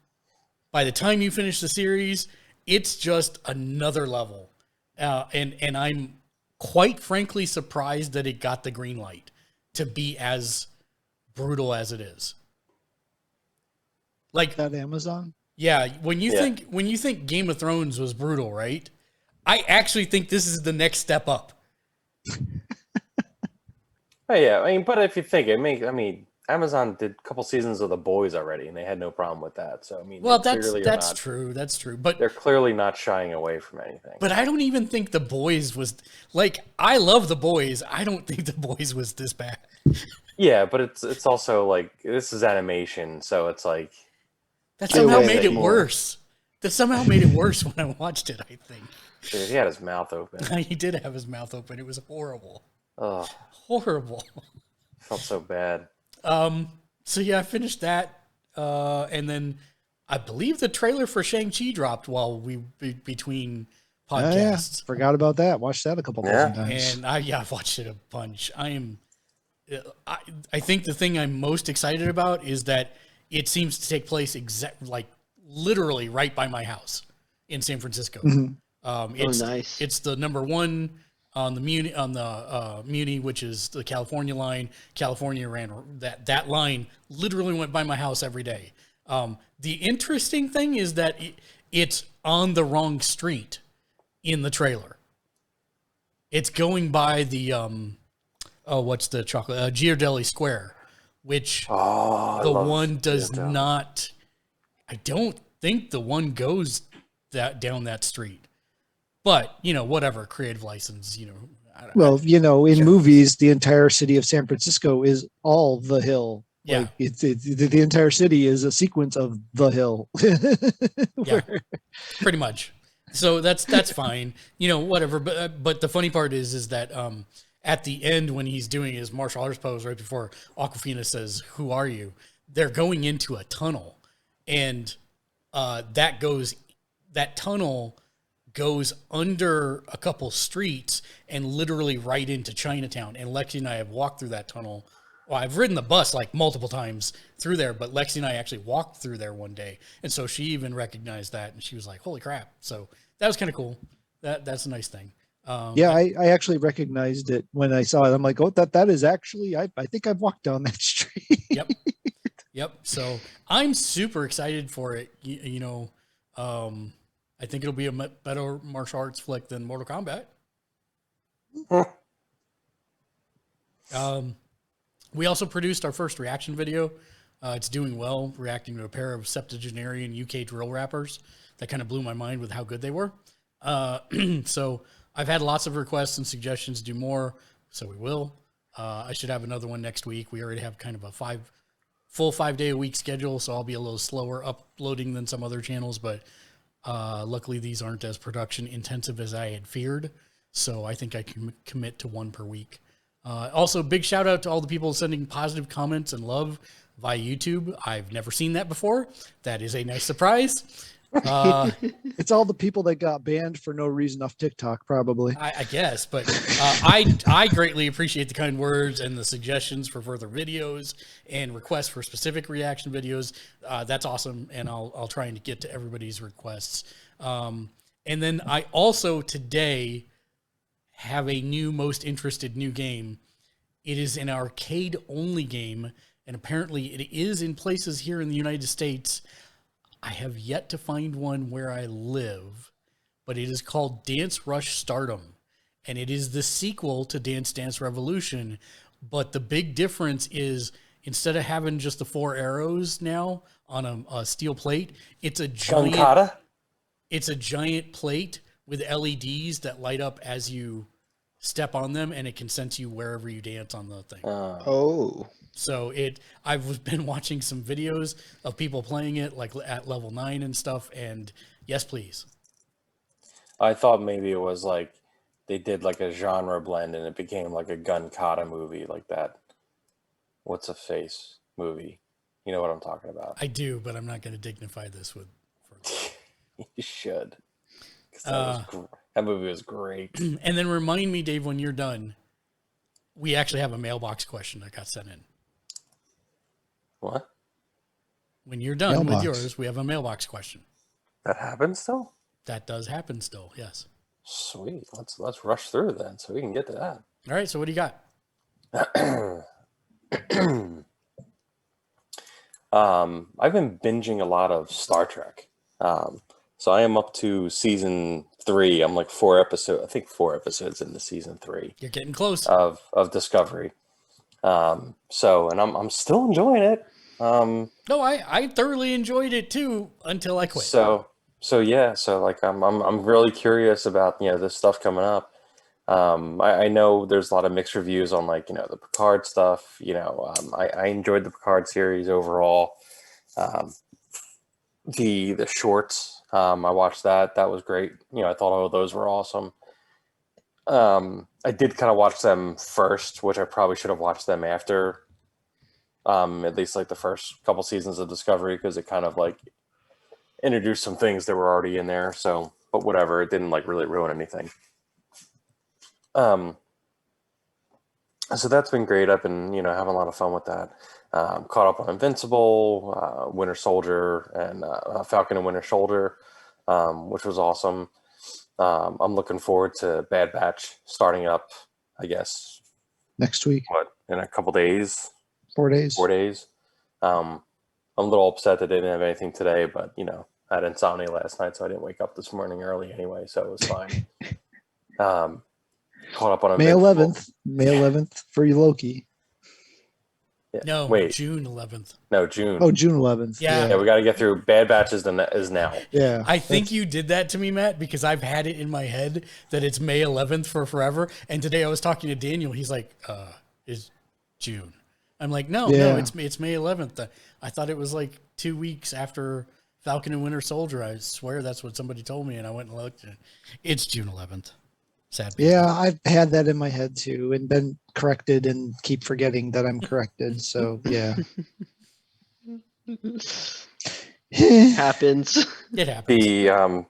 by the time you finish the series, it's just another level. And I'm quite frankly surprised that it got the green light to be as brutal as it is. Like that Amazon? Yeah, when you think Game of Thrones was brutal, right? I actually think this is the next step up. Oh, yeah, I mean, but if you think Amazon did a couple seasons of The Boys already, and they had no problem with that. So I mean, well, that's true. That's true. But they're clearly not shying away from anything. But I don't even think The Boys was like. I love The Boys. I don't think The Boys was this bad. Yeah, but it's also like this is animation, so it's like that somehow made it worse. That somehow made it worse when I watched it, I think. Dude, he had his mouth open. He did have his mouth open. It was horrible. Oh, Horrible. felt so bad. So yeah, I finished that. And then I believe the trailer for Shang-Chi dropped while between podcasts. Forgot about that. Watched that a couple dozen times. And I've watched it a bunch. I think the thing I'm most excited about is that it seems to take place literally right by my house in San Francisco. It's nice. It's the number one on the Muni, which is the California line. California ran that line literally went by my house every day. The interesting thing is that it's on the wrong street in the trailer. It's going by the what's the chocolate Ghirardelli Square, which the one does not. I don't think the one goes down that street, but whatever, creative license. In movies, the entire city of San Francisco is all the hill. Yeah, like the entire city is a sequence of the hill. Yeah, pretty much. So that's fine, whatever. But the funny part is that at the end when he's doing his martial arts pose right before Awkwafina says, "Who are you?" They're going into a tunnel, and that tunnel goes under a couple streets and literally right into Chinatown. And Lexi and I have walked through that tunnel. Well, I've ridden the bus like multiple times through there, but Lexi and I actually walked through there one day. And so she even recognized that, and she was like, "Holy crap." So that was kind of cool. That's a nice thing. I actually recognized it when I saw it. I'm like, oh, that is actually, I think I've walked down that street. Yep. So I'm super excited for it. I think it'll be a better martial arts flick than Mortal Kombat. We also produced our first reaction video. It's doing well, reacting to a pair of septuagenarian UK drill rappers. That kind of blew my mind with how good they were. So I've had lots of requests and suggestions to do more, so we will. I should have another one next week. We already have kind of a full 5 day a week schedule, so I'll be a little slower uploading than some other channels, but luckily these aren't as production intensive as I had feared. So I think I can commit to one per week. Also, big shout out to all the people sending positive comments and love via YouTube. I've never seen that before. That is a nice surprise. It's all the people that got banned for no reason off TikTok, probably. I guess, but I greatly appreciate the kind words and the suggestions for further videos and requests for specific reaction videos. That's awesome, and I'll try and get to everybody's requests. And then I also today have a most interested new game. It is an arcade only game, and apparently it is in places here in the United States. I have yet to find one where I live, but it is called Dance Rush Stardom, and it is the sequel to Dance Dance Revolution. But the big difference is instead of having just the 4 arrows now on a steel plate, it's a giant. It's a giant plate with LEDs that light up as you step on them, and it can sense you wherever you dance on the thing. So I've been watching some videos of people playing it like at level 9 and stuff, and yes, please. I thought maybe it was like they did like a genre blend and it became like a gun kata movie, like that What's a Face movie. You know what I'm talking about. I do, but I'm not going to dignify this with. You should. That movie was great. And then remind me, Dave, when you're done, we actually have a mailbox question that got sent in. What? When you're done with yours, we have a mailbox question. That happens still? That does happen still, yes. Sweet. Let's rush through then so we can get to that. All right, so what do you got? I've been binging a lot of Star Trek. So I am up to season 3. I'm like 4 episodes into season 3. You're getting close. Of Discovery. And I'm still enjoying it. No, I thoroughly enjoyed it too until I quit. So like I'm really curious about this stuff coming up. I know there's a lot of mixed reviews on like the Picard stuff. I enjoyed the Picard series overall. The shorts I watched that. That was great. I thought all of those were awesome. I did kind of watch them first, which I probably should have watched them after. At least like the first couple seasons of Discovery, because it kind of like introduced some things that were already in there. So, but whatever, it didn't like really ruin anything. So that's been great. I've been, having a lot of fun with that. Caught up on Invincible, Winter Soldier, and Falcon and Winter Soldier, which was awesome. I'm looking forward to Bad Batch starting up, I guess, Next week, in a couple days? 4 days. 4 days. I'm a little upset that they didn't have anything today, but, I had insomnia last night, so I didn't wake up this morning early anyway, so it was fine. Caught up on May Invincible. 11th. May 11th for you, Loki. Yeah. No, Wait. June 11th. No, June. Oh, June 11th. Yeah. Yeah, we got to get through. Bad Batch is now. Yeah. I think you did that to me, Matt, because I've had it in my head that it's May 11th for forever. And today I was talking to Daniel. He's like, "Is June?" I'm like, "No, it's May 11th." I thought it was like 2 weeks after Falcon and Winter Soldier. I swear that's what somebody told me, and I went and looked. It's June 11th. Sad. Yeah, I've had that in my head too, and been corrected and keep forgetting that I'm corrected. So yeah. Happens. It happens. The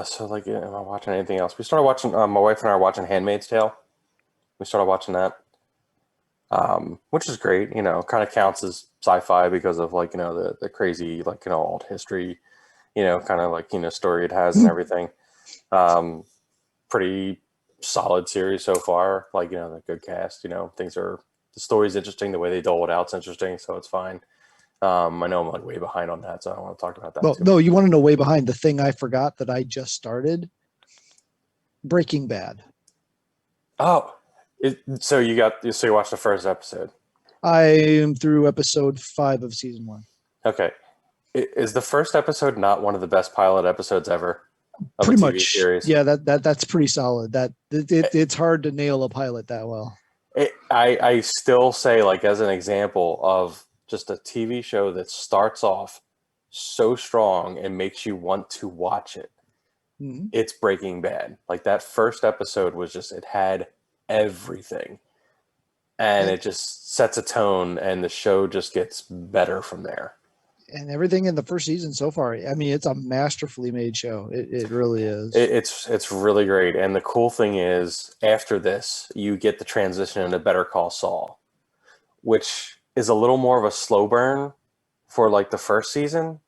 so like, am I watching anything else? We started watching. My wife and I are watching *Handmaid's Tale*. We started watching that, which is great. Kind of counts as sci-fi because of like the crazy like alt history, kind of like story it has and everything. Pretty solid series so far. Like the good cast. The story's interesting. The way they dole it out's interesting, so it's fine. I know I'm like way behind on that, so I don't want to talk about that. Well, no, you want to know way behind. The thing I forgot that I just started, Breaking Bad. Oh, so you watched the first episode. I am through episode 5 of season 1. Okay, is the first episode not one of the best pilot episodes ever? Of Pretty a TV much. series? Yeah, that's pretty solid. It's hard to nail a pilot that well. I still say, like, as an example of just a TV show that starts off so strong and makes you want to watch it. Mm-hmm. It's Breaking Bad. Like that first episode was just, it had everything, and it just sets a tone, and the show just gets better from there. And everything in the first season so far, I mean, it's a masterfully made show. It really is. It's really great. And the cool thing is, after this, you get the transition into Better Call Saul, which is a little more of a slow burn for like the first season.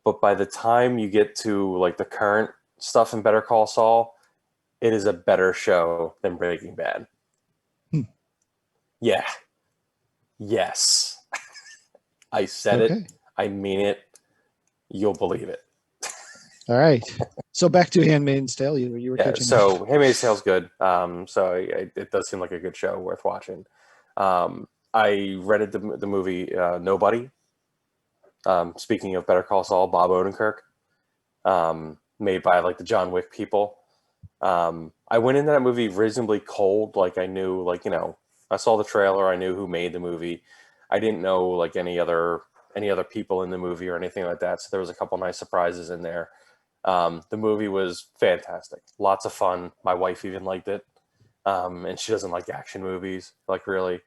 But by the time you get to like the current stuff in Better Call Saul, it is a better show than Breaking Bad. Yeah. Yes. I said it. I mean it. You'll believe it. All right. So back to Handmaid's Tale. You were catching up. So Handmaid's Tale's good. It does seem like a good show worth watching. I rented the movie Nobody. Speaking of Better Call Saul, Bob Odenkirk, made by like the John Wick people. I went into that movie reasonably cold. Like I knew, like I saw the trailer. I knew who made the movie. I didn't know like any other people in the movie or anything like that. So there was a couple nice surprises in there. The movie was fantastic. Lots of fun. My wife even liked it. And she doesn't like action movies, like really.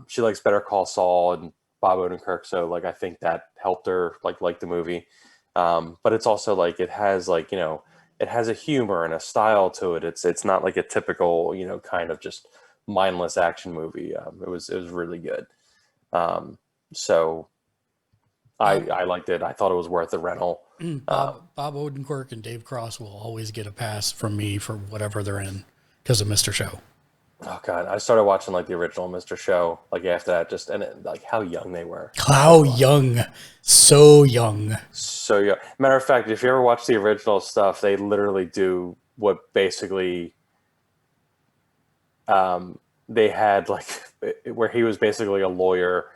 She likes Better Call Saul and Bob Odenkirk. So like, I think that helped her like the movie. But it's also like, it has like, it has a humor and a style to it. It's not like a typical, kind of just mindless action movie. It was really good. So I liked it. I thought it was worth the rental. Bob Odenkirk and Dave Cross will always get a pass from me for whatever they're in because of Mr. Show. Oh God, I started watching like the original Mr. Show like after that, like how young they were. How young, so young. So young. Matter of fact, if you ever watch the original stuff, they literally do what basically they had like where he was basically a lawyer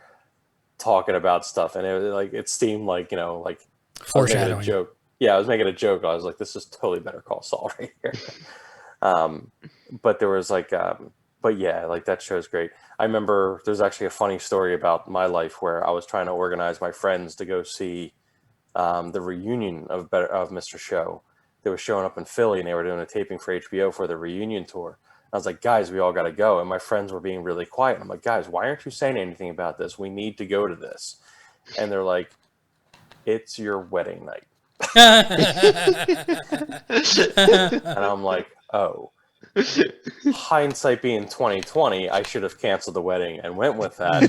talking about stuff, and it seemed like like foreshadowing. A joke. Yeah, I was making a joke. I was like, this is totally Better Call Saul right here. But there was like, but yeah, like that show's great. I remember there's actually a funny story about my life where I was trying to organize my friends to go see the reunion of Mr. Show. They were showing up in Philly, and they were doing a taping for HBO for the reunion tour. I was like, guys, we all got to go. And my friends were being really quiet. I'm like, guys, why aren't you saying anything about this? We need to go to this. And they're like, it's your wedding night. And I'm like, oh. Hindsight being 2020, I should have canceled the wedding and went with that.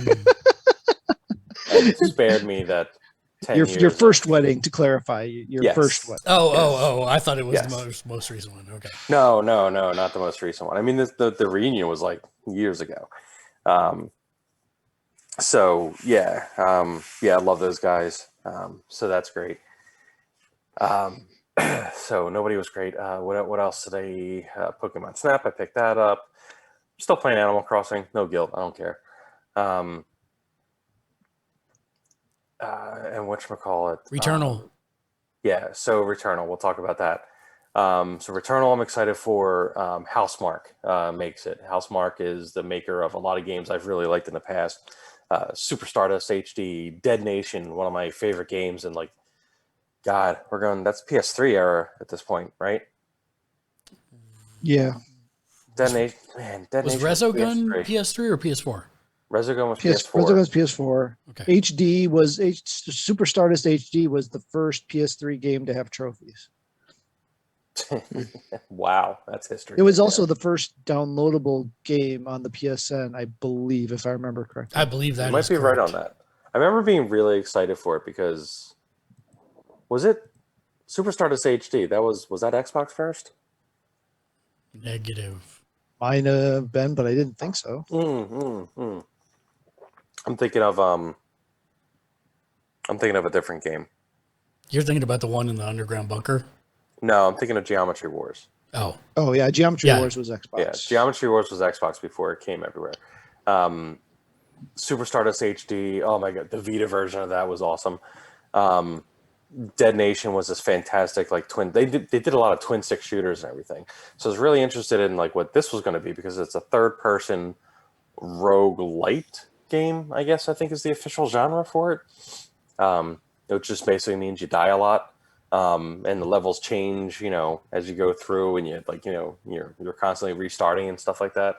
And spared me that 10 years. Your first wedding, to clarify. Your Yes. first wedding. Oh! I thought it was Yes. the most recent one. Okay. No, not the most recent one. I mean, the reunion was like years ago. So yeah, I love those guys. So that's great. So nobody was great. What else today? Pokemon Snap. I picked that up. Still playing Animal Crossing. No guilt. I don't care. And whatchamacallit? Returnal. Yeah, so Returnal. We'll talk about that. So Returnal, I'm excited for. Housemarque makes it. Housemarque is the maker of a lot of games I've really liked in the past. Super Stardust HD, Dead Nation, one of my favorite games, and like, God, that's PS3 era at this point, right? Yeah. Was Nation Resogun PS3 or PS4? Resogun was PS4. Resogun's PS4. Okay. HD was Super Stardust HD was the first PS3 game to have trophies. Wow, that's history. It was also the first downloadable game on the PSN, I believe, if I remember correctly. I believe that You might be correct. right on that. I remember being really excited for it because was it Super Stardust HD? Was that Xbox first? Negative. Might have been, but I didn't think so. I'm thinking of a different game. You're thinking about the one in the underground bunker? No, I'm thinking of Geometry Wars. Oh. Oh yeah, Geometry Yeah. Wars was Xbox. Yeah, Geometry Wars was Xbox before it came everywhere. Super Stardust HD. Oh my god, the Vita version of that was awesome. Dead Nation was this fantastic like twin. They did a lot of twin stick shooters and everything. So I was really interested in like what this was going to be because it's a third person roguelite game. I guess I think is the official genre for it. It just basically means you die a lot, and the levels change. As you go through, and you're constantly restarting and stuff like that.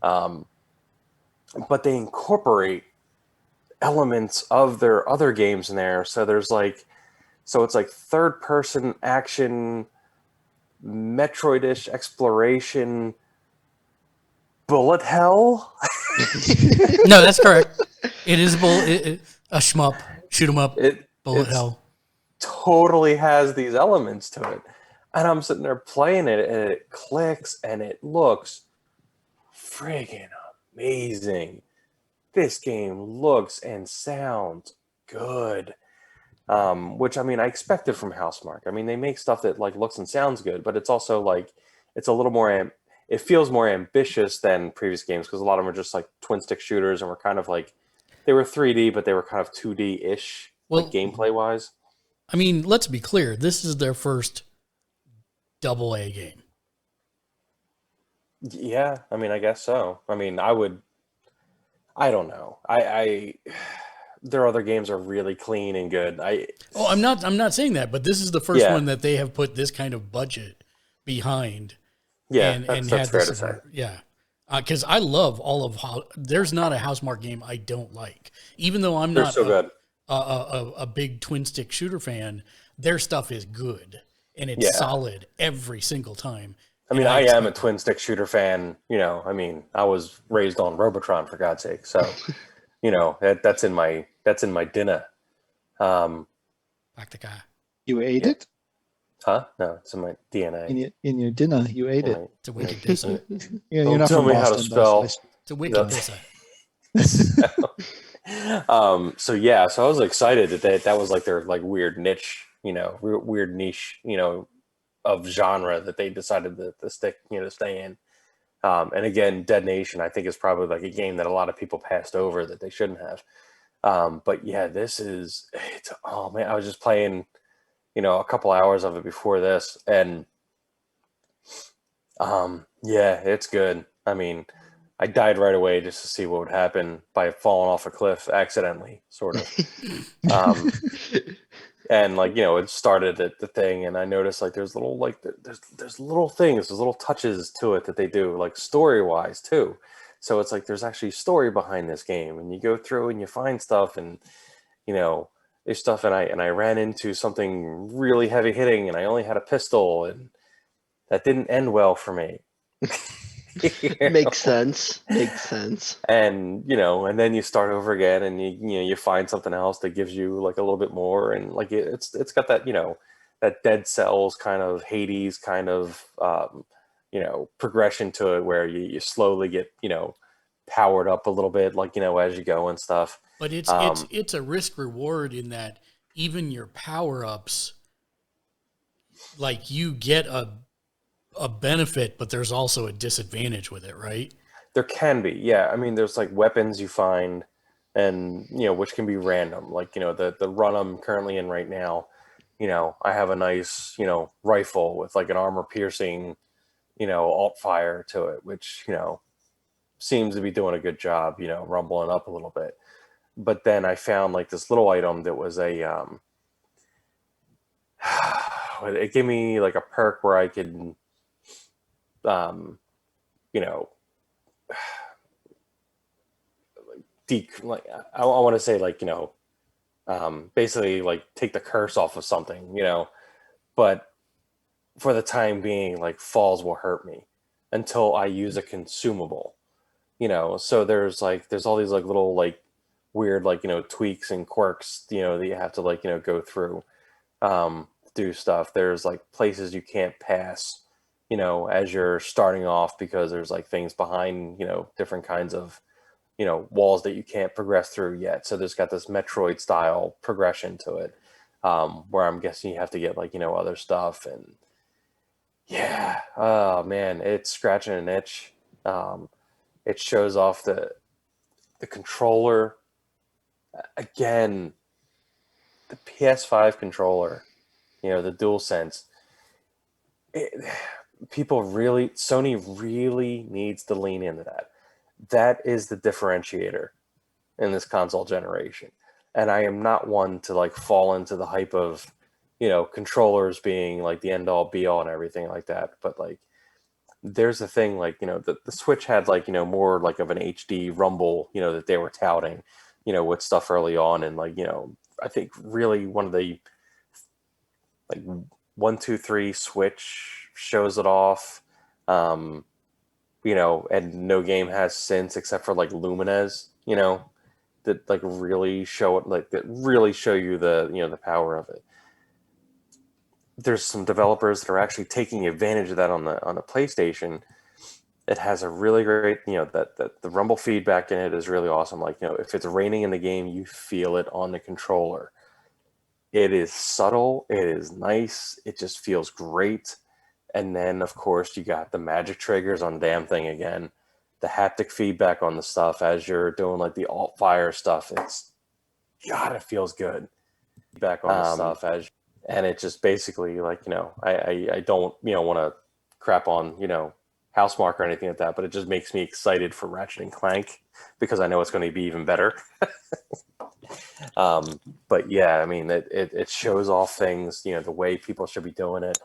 But they incorporate elements of their other games in there. So it's like third person action, Metroid-ish exploration, bullet hell. No, that's correct. It is a shmup, shoot 'em up, bullet hell. Totally has these elements to it. And I'm sitting there playing it, and it clicks, and it looks friggin' amazing. This game looks and sounds good. Which, I mean, I expected from Housemarque. I mean, they make stuff that like looks and sounds good, but it's also like it's a little more. It feels more ambitious than previous games because a lot of them are just like twin stick shooters, and were kind of like they were 3D, but they were kind of 2D ish, like gameplay wise. I mean, let's be clear. This is their first AA game. Yeah, I mean, I guess so. I mean, I don't know. Their other games are really clean and good. I'm not saying that, but this is the first one that they have put this kind of budget behind. Yeah, that's fair to say. Yeah, because I love all of there's not a Housemarque game I don't like, even though I'm not so good. A big twin stick shooter fan. Their stuff is good and it's solid every single time. I mean, I am a twin stick shooter fan. I mean, I was raised on Robotron for God's sake, so. That's in my dinner. You ate it? Huh? No, it's in my DNA. In your dinner, you ate it. It's a wicked pizza. Yeah, Don't tell me how to spell. It's a wicked pizza. So I was excited that was like their like weird niche, weird niche, of genre that they decided to stick, to stay in. And again, Dead Nation, I think, is probably like a game that a lot of people passed over that they shouldn't have. But yeah, oh man, I was just playing, a couple hours of it before this, and it's good. I mean, I died right away just to see what would happen by falling off a cliff accidentally, sort of. And like, it started at the thing, and I noticed like there's little like there's little things, there's little touches to it that they do, like story wise too. So it's like there's actually story behind this game, and you go through and you find stuff, and you know there's stuff, and I ran into something really heavy hitting, and I only had a pistol, and that didn't end well for me. Makes sense. Makes sense. And and then you start over again, and you find something else that gives you like a little bit more, and like it's got that that Dead Cells kind of Hades kind of progression to it, where you slowly get powered up a little bit, like as you go and stuff. But it's a risk reward in that even your power ups, like you get a benefit, but there's also a disadvantage with it, right? There can be, yeah. I mean, there's like weapons you find, and which can be random. Like the run I'm currently in right now, I have a nice rifle with like an armor piercing, alt fire to it, which seems to be doing a good job, rumbling up a little bit. But then I found like this little item that was a it gave me like a perk where I could like I want to say like basically like take the curse off of something, but for the time being, like falls will hurt me until I use a consumable, so there's all these like little like weird like tweaks and quirks that you have to like go through, do stuff. There's like places you can't pass as you're starting off, because there's like things behind different kinds of walls that you can't progress through yet. So there's got this Metroid style progression to it, where I'm guessing you have to get like other stuff. And yeah, oh man, it's scratching an itch. It shows off the controller again, the PS5 controller, the DualSense. Sony really needs to lean into that. That is the differentiator in this console generation. And I am not one to like fall into the hype of, controllers being like the end all be all and everything like that. But like, there's a thing like, the Switch had like, more like of an HD rumble, that they were touting, with stuff early on. And like, I think really one of the like 1, 2, 3 Switch shows it off. And no game has since, except for like Lumines, that like really show it, like that really show you the, the power of it. There's some developers that are actually taking advantage of that on the PlayStation. It has a really great, that the rumble feedback in it is really awesome. Like, if it's raining in the game, you feel it on the controller. It is subtle. It is nice. It just feels great. And then, of course, you got the magic triggers on the damn thing again. The haptic feedback on the stuff as you're doing like the alt fire stuff. It feels good. Back on the stuff and it just basically like, I don't, want to crap on, Housemarque or anything like that, but it just makes me excited for Ratchet and Clank because I know it's going to be even better. But yeah, I mean, it shows off things, the way people should be doing it.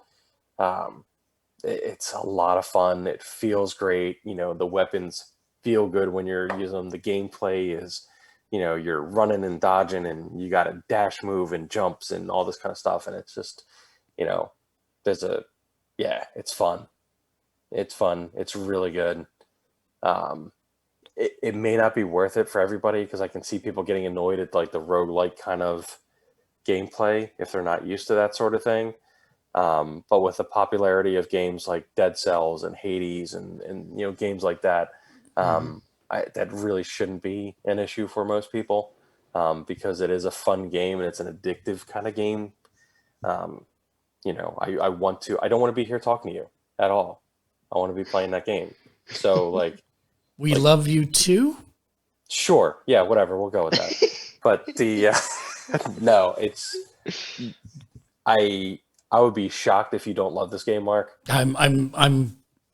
It's a lot of fun. It feels great. The weapons feel good when you're using them. The gameplay is, you're running and dodging, and you got a dash move and jumps and all this kind of stuff. And it's just, it's fun. It's fun. It's really good. It may not be worth it for everybody, because I can see people getting annoyed at like the roguelike kind of gameplay if they're not used to that sort of thing. But with the popularity of games like Dead Cells and Hades and games like that, that really shouldn't be an issue for most people, because it is a fun game and it's an addictive kind of game. I don't want to be here talking to you at all. I want to be playing that game. So like, we love you too. Sure. Yeah, whatever. We'll go with that. But the no, I would be shocked if you don't love this game, Mark.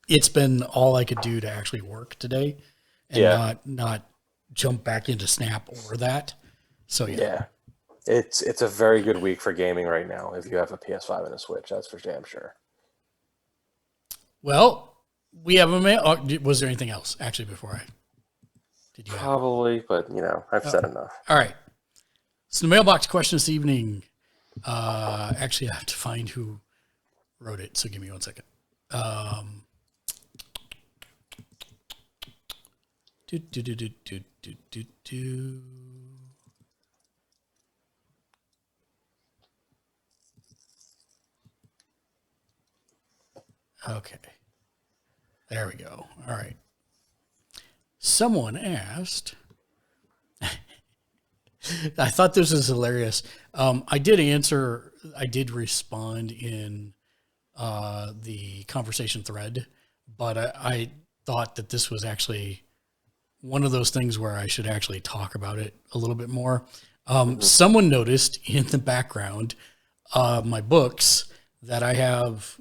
It's been all I could do to actually work today and not jump back into Snap or that. So yeah. It's a very good week for gaming right now if you have a PS5 and a Switch. That's for damn sure. Well, we have a mail. Oh, was there anything else actually before I? Did you have? Probably, but I've said enough. All right. So the mailbox question this evening. Actually, I have to find who wrote it. So give me 1 second. Okay. There we go. All right. Someone asked. I thought this was hilarious. I did respond in the conversation thread, but I thought that this was actually one of those things where I should actually talk about it a little bit more. Someone noticed in the background my books that I have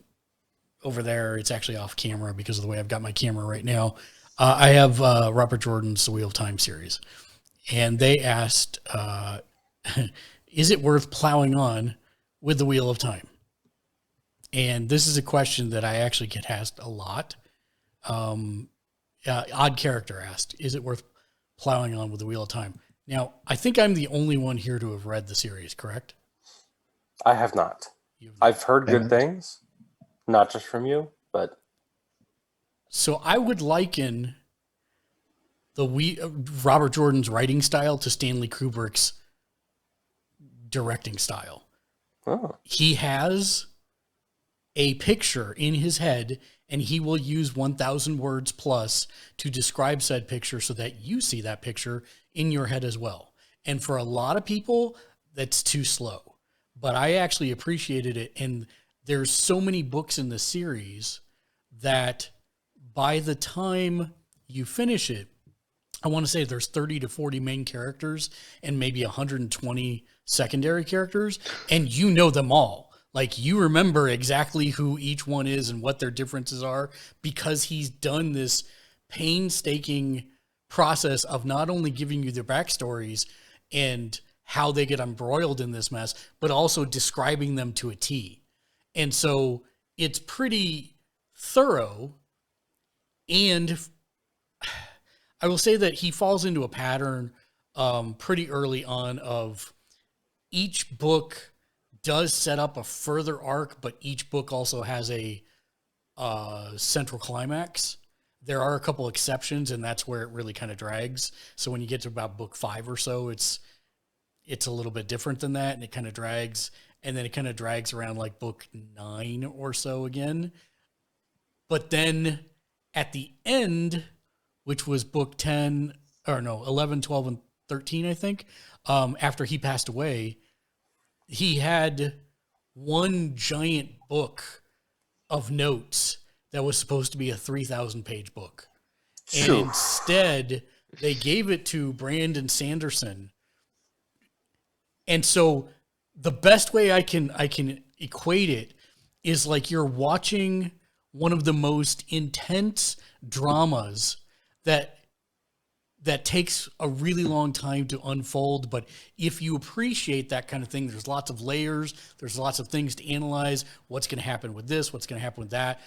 over there. It's actually off camera because of the way I've got my camera right now. I have Robert Jordan's The Wheel of Time series. And they asked, is it worth plowing on with The Wheel of Time? And this is a question that I actually get asked a lot. Odd Character asked, is it worth plowing on with The Wheel of Time? Now, I think I'm the only one here to have read the series, correct? I have not. I've heard good things, not just from you, but... So I would liken Robert Jordan's writing style to Stanley Kubrick's directing style. Oh. He has a picture in his head, and he will use 1,000 words plus to describe said picture so that you see that picture in your head as well. And for a lot of people, that's too slow. But I actually appreciated it, and there's so many books in the series that by the time you finish it, I want to say there's 30 to 40 main characters and maybe 120 secondary characters, and you know them all. Like, you remember exactly who each one is and what their differences are because he's done this painstaking process of not only giving you their backstories and how they get embroiled in this mess, but also describing them to a T. And so it's pretty thorough, and I will say that he falls into a pattern pretty early on of each book does set up a further arc, but each book also has a central climax. There are a couple exceptions, and that's where it really kind of drags. So when you get to about book 5 or so, it's a little bit different than that, and it kind of drags, and then it kind of drags around like book 9 or so again. But then at the end, which was book 10, or no, 11, 12, and 13, I think, after he passed away, he had one giant book of notes that was supposed to be a 3,000-page book. And instead, they gave it to Brandon Sanderson. And so the best way I can equate it is like you're watching one of the most intense dramas that takes a really long time to unfold. But if you appreciate that kind of thing, there's lots of layers, there's lots of things to analyze. What's going to happen with this? What's going to happen with that?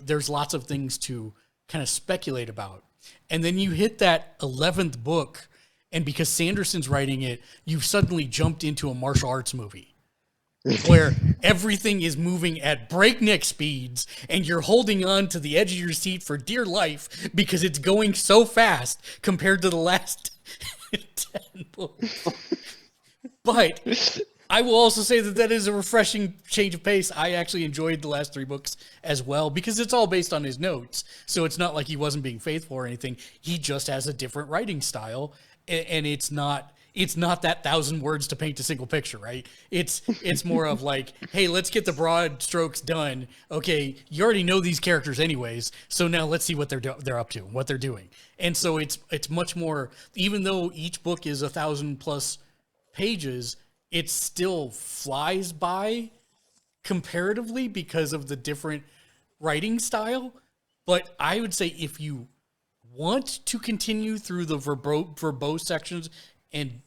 There's lots of things to kind of speculate about. And then you hit that 11th book, and because Sanderson's writing it, you've suddenly jumped into a martial arts movie where everything is moving at breakneck speeds and you're holding on to the edge of your seat for dear life because it's going so fast compared to the last 10 books. But I will also say that is a refreshing change of pace. I actually enjoyed the last 3 books as well because it's all based on his notes. So it's not like he wasn't being faithful or anything. He just has a different writing style, and it's not that 1,000 words to paint a single picture, right? It's more of like, hey, let's get the broad strokes done. Okay, you already know these characters anyways, so now let's see what they're up to, what they're doing. And so it's much more, even though each book is 1,000 plus pages, it still flies by comparatively because of the different writing style. But I would say if you want to continue through the verbose sections and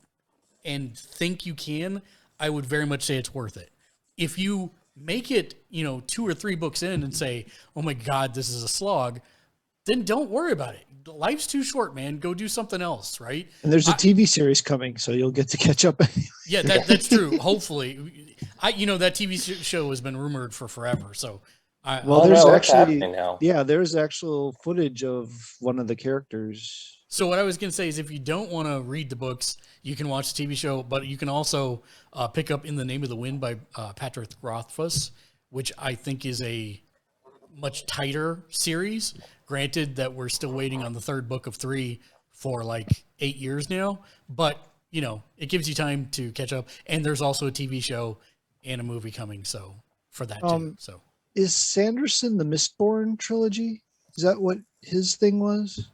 and think you can, I would very much say it's worth it. If you make it, 2 or 3 books in and say, oh my God, this is a slog, then don't worry about it. Life's too short, man. Go do something else, right? And there's a TV series coming, so you'll get to catch up. Yeah, that's true. Hopefully. That TV show has been rumored for forever, so... there's it's actually, happening now. there's actual footage of one of the characters. So what I was going to say is if you don't want to read the books, you can watch the TV show, but you can also pick up In the Name of the Wind by Patrick Rothfuss, which I think is a much tighter series. Granted that we're still waiting on the 3rd book of 3 for like 8 years now, but it gives you time to catch up. And there's also a TV show and a movie coming, so for that too. So is Sanderson the Mistborn trilogy? Is that what his thing was?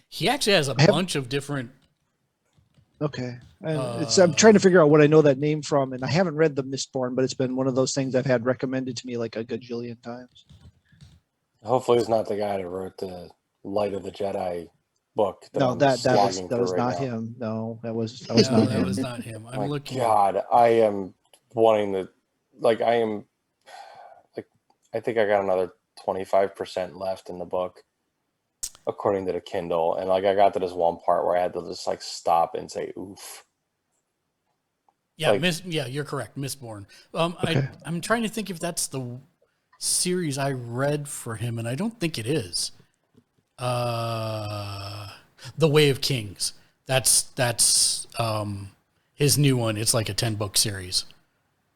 He actually has a bunch of different. Okay. I'm trying to figure out what I know that name from, and I haven't read the Mistborn, but it's been one of those things I've had recommended to me like a gajillion times. Hopefully, it's not the guy that wrote the Light of the Jedi book. No, that was right not now. him. No, that was No, not that him. was not him. I'm My looking. God, I am wanting to. I think I got another 25% left in the book, according to the Kindle, and I got to this one part where I had to just stop and say, "Oof." Yeah, you're correct. Mistborn. Okay. I'm trying to think if that's the series I read for him, and I don't think it is. The Way of Kings. That's his new one. It's like a 10-book series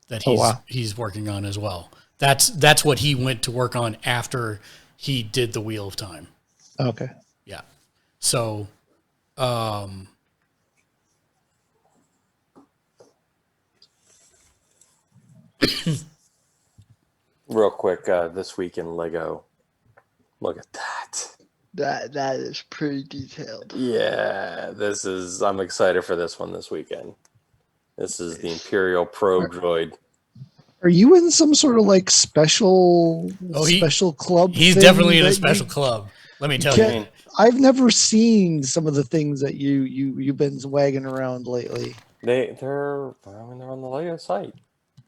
that he's working on as well. That's what he went to work on after he did the Wheel of Time. Okay. Yeah. So, real quick, this week in Lego, look at that. That is pretty detailed. Yeah, I'm excited for this one this weekend. This is the Imperial Probe Droid. Are you in some sort of like special club? He's thing definitely in a that special club. Let me tell can't- you. I've never seen some of the things that you've been wagging around lately. They're on the Lego site.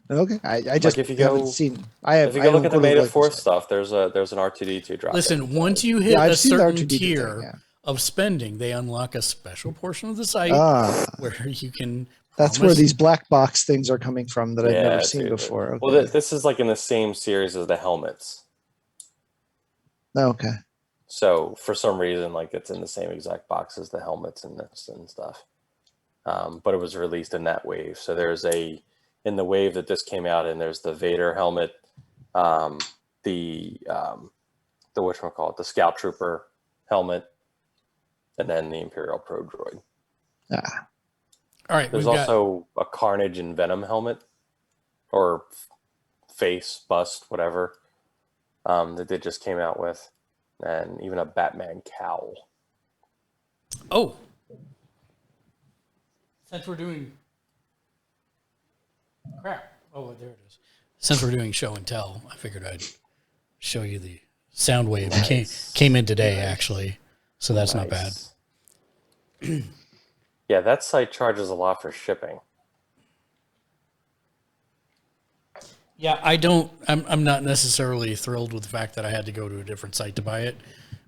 Okay, I just if you haven't go- seen. If you go look at the Made of Force stuff, there's an R2D2 drop. Listen, once you hit I've a seen the certain R2D2 tier thing, yeah. of spending, they unlock a special portion of the site where you can. That's where these black box things are coming from that I've never seen dude. before. Okay. Well, this is in the same series as the helmets. Okay. So for some reason, it's in the same exact box as the helmets and stuff. But it was released in that wave. So there's in the wave that this came out in, there's the Vader helmet, the whatchamacallit, the Scout Trooper helmet, and then the Imperial Probe Droid. All right. There's also a Carnage and Venom helmet, or face, bust, whatever, that they just came out with, and even a Batman cowl. Oh. Since we're doing... Crap. Oh, there it is. Since we're doing show and tell, I figured I'd show you the sound wave. Came in today, actually, so that's not bad. Yeah, that site charges a lot for shipping. Yeah, I'm not necessarily thrilled with the fact that I had to go to a different site to buy it,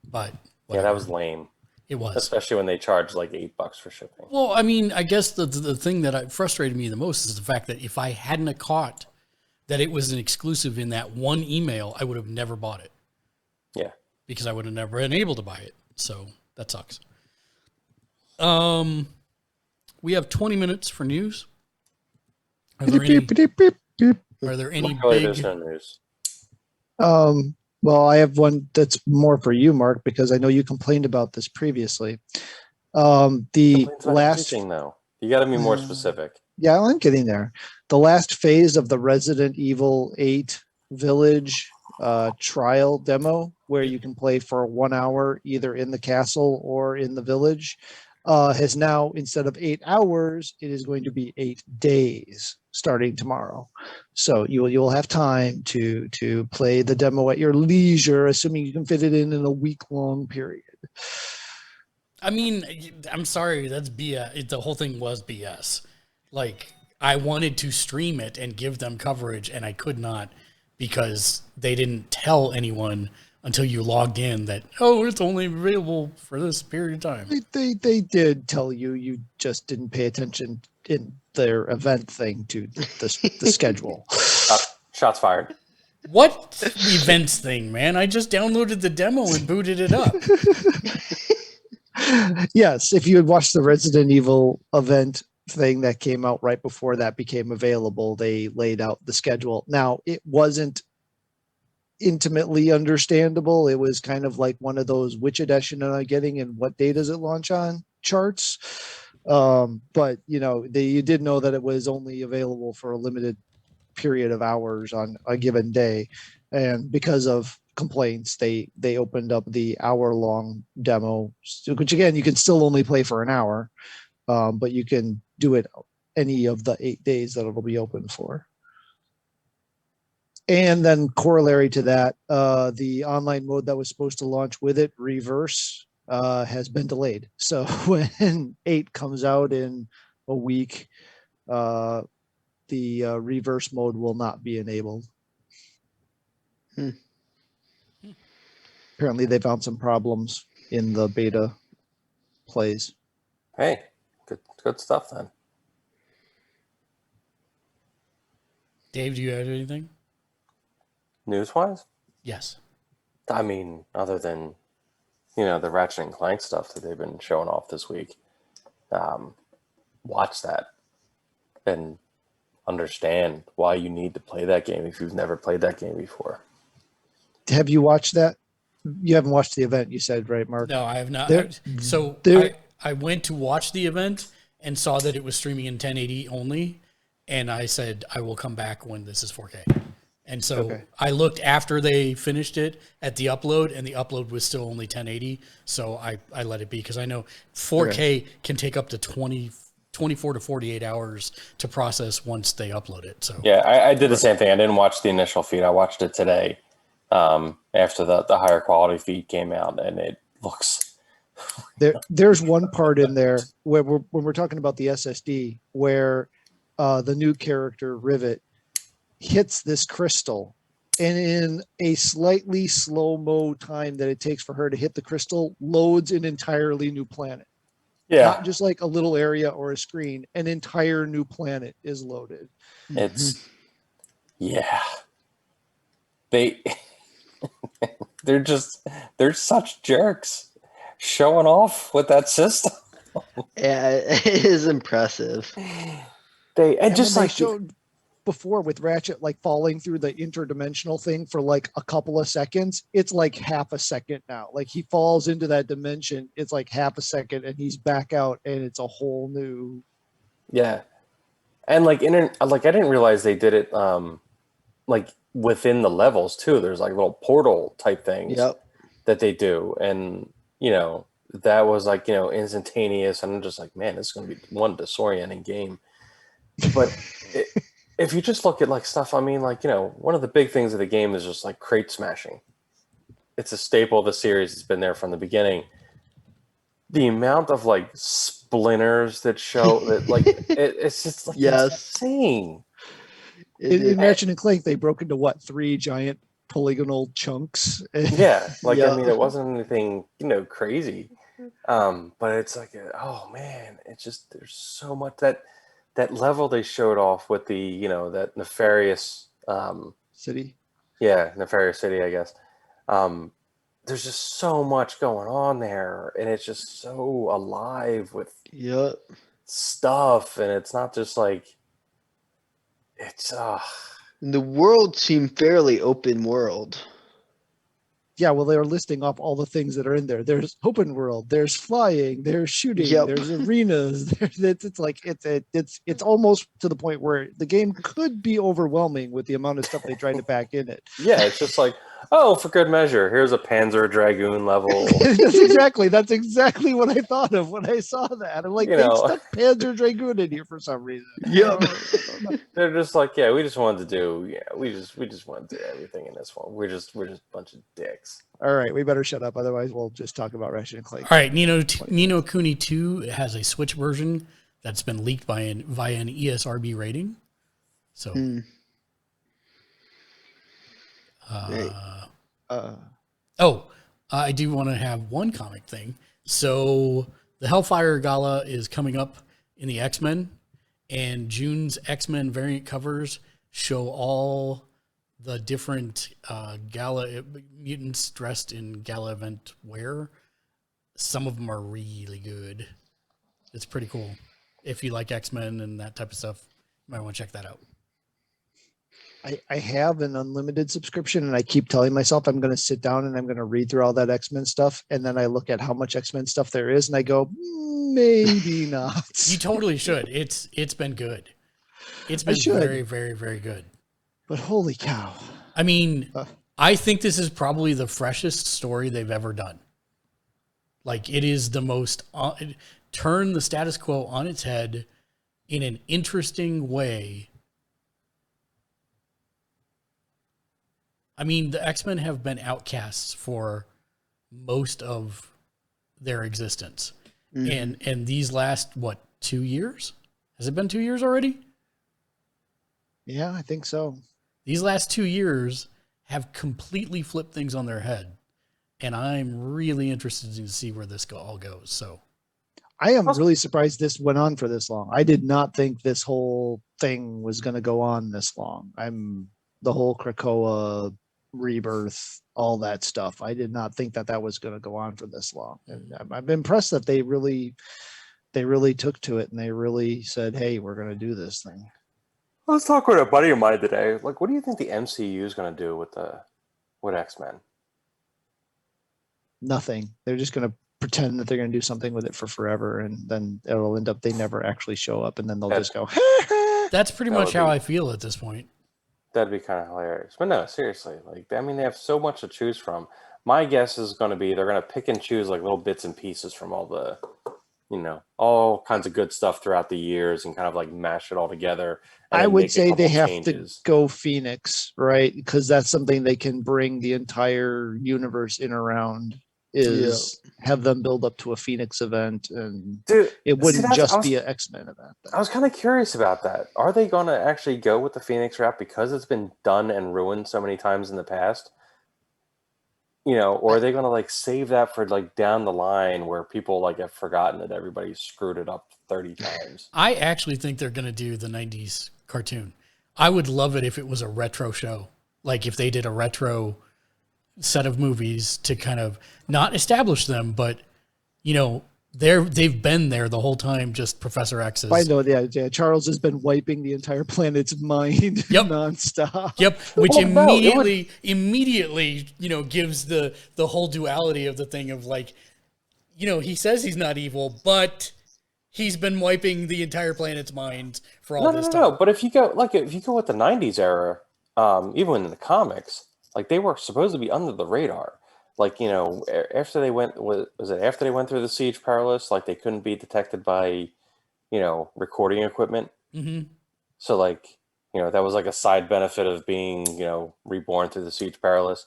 but Yeah, that was lame. It was. Especially when they charge $8 for shipping. Well, I mean, I guess the thing that frustrated me the most is the fact that if I hadn't have caught that it was an exclusive in that one email, I would have never bought it. Yeah. Because I would have never been able to buy it. So that sucks. We have 20 minutes for news. Are there any Really, there's big... no news. Well, I have one that's more for you, Mark, because I know you complained about this previously. The last thing, though, you got to be more specific. Yeah, I'm getting there. The last phase of the Resident Evil 8 Village trial demo, where you can play for 1 hour either in the castle or in the village, has now, instead of 8 hours, it is going to be 8 days starting tomorrow. So you'll have time to play the demo at your leisure, assuming you can fit it in a week-long period. I mean, I'm sorry, that's BS. The whole thing was BS. Like, I wanted to stream it and give them coverage, and I could not because they didn't tell anyone until you logged in that, oh, it's only available for this period of time. They did tell you. You just didn't pay attention in their event thing to the schedule. Shots fired. What events thing, man? I just downloaded the demo and booted it up. Yes, if you had watched the Resident Evil event thing that came out right before that became available, they laid out the schedule. Now, it wasn't intimately understandable. It was kind of like one of those which edition am I getting and what day does it launch on charts. But you did know that it was only available for a limited period of hours on a given day, and because of complaints, they opened up the hour-long demo, which again you can still only play for an hour, but you can do it any of the 8 days that it'll be open for. And then corollary to that, the online mode that was supposed to launch with it, Reverse, has been delayed. So when 8 comes out in a week, the Reverse mode will not be enabled. Apparently they found some problems in the beta plays. Hey, good stuff then. Dave, do you have anything? News-wise? Yes. I mean, other than, the Ratchet and Clank stuff that they've been showing off this week, watch that and understand why you need to play that game if you've never played that game before. Have you watched that? You haven't watched the event, you said, right, Mark? No, I have not. There- I went to watch the event and saw that it was streaming in 1080 only, and I said, I will come back when this is 4K. And so Okay. I looked after they finished it at the upload, and the upload was still only 1080. So I let it be because I know 4K can take up to 24 to 48 hours to process once they upload it. So Yeah, I did the same thing. I didn't watch the initial feed. I watched it today after the higher quality feed came out, and it looks... There's one part in there where when we're talking about the SSD where the new character Rivet hits this crystal, and in a slightly slow-mo time that it takes for her to hit the crystal, loads an entirely new planet. Yeah, Not just like a little area or a screen, an entire new planet is loaded. it's... Yeah. They're such jerks showing off with that system. Yeah, it is impressive. And just when like they showed before with Ratchet like falling through the interdimensional thing for like a couple of seconds, it's like half a second now. Like he falls into that dimension, it's like half a second, and he's back out, and it's a whole new. Yeah, and like I didn't realize they did it like within the levels too. There's like little portal type things Yep. that they do, and that was like instantaneous. And I'm just like, man, this is going to be one disorienting game. But if you just look at like stuff, I mean, like one of the big things of the game is just like crate smashing. It's a staple of the series. It's been there from the beginning. The amount of like splinters that show that like it's just like Yes. insane. In Ratchet and Clank, they broke into what, 3 giant polygonal chunks? Yeah, like Yeah. I mean, it wasn't anything crazy, but it's like oh man, it's just there's so much that level they showed off with the that nefarious City. nefarious city, I guess. There's just so much going on there, and it's just so alive with Yep. stuff, and it's not just like it's And the world seemed fairly open world. Yeah, well, they're listing off all the things that are in there. There's open world, there's flying, there's shooting, Yep. there's arenas. It's like it's almost to the point where the game could be overwhelming with the amount of stuff they tried to pack in it. yeah, it's just like, Oh, for good measure, here's a Panzer Dragoon level. That's exactly what I thought of when I saw that. I'm like, You they know. stuck Panzer Dragoon in here for some reason. Yep. I don't know. They're just like, yeah, we just wanted to do, we just want to do everything in this one. We're just a bunch of dicks. All right, we better shut up. Otherwise, we'll just talk about Ratchet and Clank. All right, Nino Kuni 2 has a Switch version that's been leaked via an ESRB rating. So, I do want to have one comic thing. So, the Hellfire Gala is coming up in the X-Men, and June's X-Men variant covers show all the different gala mutants dressed in gala event wear. Some of them are really good. It's pretty cool. If you like X-Men and that type of stuff, you might want to check that out. I have an unlimited subscription, and I keep telling myself I'm going to sit down and I'm going to read through all that X-Men stuff. And then I look at how much X-Men stuff there is, and I go, maybe not. You totally should. It's been good. It's been very, very, very good. But holy cow. I mean, I think this is probably the freshest story they've ever done. Like, it is the most turn the status quo on its head in an interesting way. I mean, the X-Men have been outcasts for most of their existence. And these last, 2 years? Has it been 2 years already? Yeah, I think so. These last 2 years have completely flipped things on their head. And I'm really interested to see where this all goes. So I am really surprised this went on for this long. I did not think this whole thing was going to go on this long. The whole Krakoa rebirth, all that stuff. I did not think that was going to go on for this long. And I'm impressed that they really took to it and they really said, hey, we're going to do this thing. I was talking with a buddy of mine today. Like, what do you think the MCU is going to do with X-Men? Nothing. They're just going to pretend that they're going to do something with it for forever, and then it'll end up they never actually show up, and then they'll just go. That's pretty much how I feel at this point. That'd be kind of hilarious. But no, seriously. Like, I mean, they have so much to choose from. My guess is going to be they're going to pick and choose like little bits and pieces from all the, all kinds of good stuff throughout the years and kind of like mash it all together. I would say they have to go Phoenix, right? Because that's something they can bring the entire universe in around. Have them build up to a Phoenix event, and it wouldn't just be an X-Men event. I was kind of curious about that. Are they going to actually go with the Phoenix route because it's been done and ruined so many times in the past? Or are they going to like save that for like down the line where people like have forgotten that everybody screwed it up 30 times? I actually think they're going to do the 90s cartoon. I would love it if it was a retro show. Like if they did a retro set of movies to kind of not establish them, but they've been there the whole time. Just Professor X's. I know, yeah. Charles has been wiping the entire planet's mind nonstop. Yep, which immediately gives the whole duality of the thing of like, he says he's not evil, but he's been wiping the entire planet's mind for all this time. No. But if you go with the 90s era, even in the comics, like they were supposed to be under the radar. Like, after they went through the Siege Perilous, like they couldn't be detected by, recording equipment. Mm-hmm. So like, that was like a side benefit of being, reborn through the Siege Perilous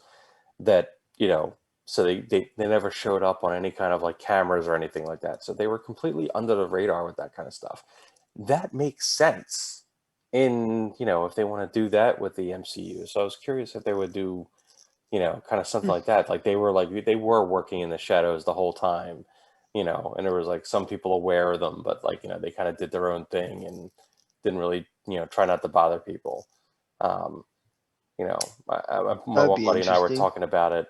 that, so they never showed up on any kind of like cameras or anything like that. So they were completely under the radar with that kind of stuff. That makes sense in, if they want to do that with the MCU. So I was curious if they would do, kind of something like that. Like they were working in the shadows the whole time, and there was like some people aware of them, but like, they kind of did their own thing and didn't really, try not to bother people. My one buddy and I were talking about it.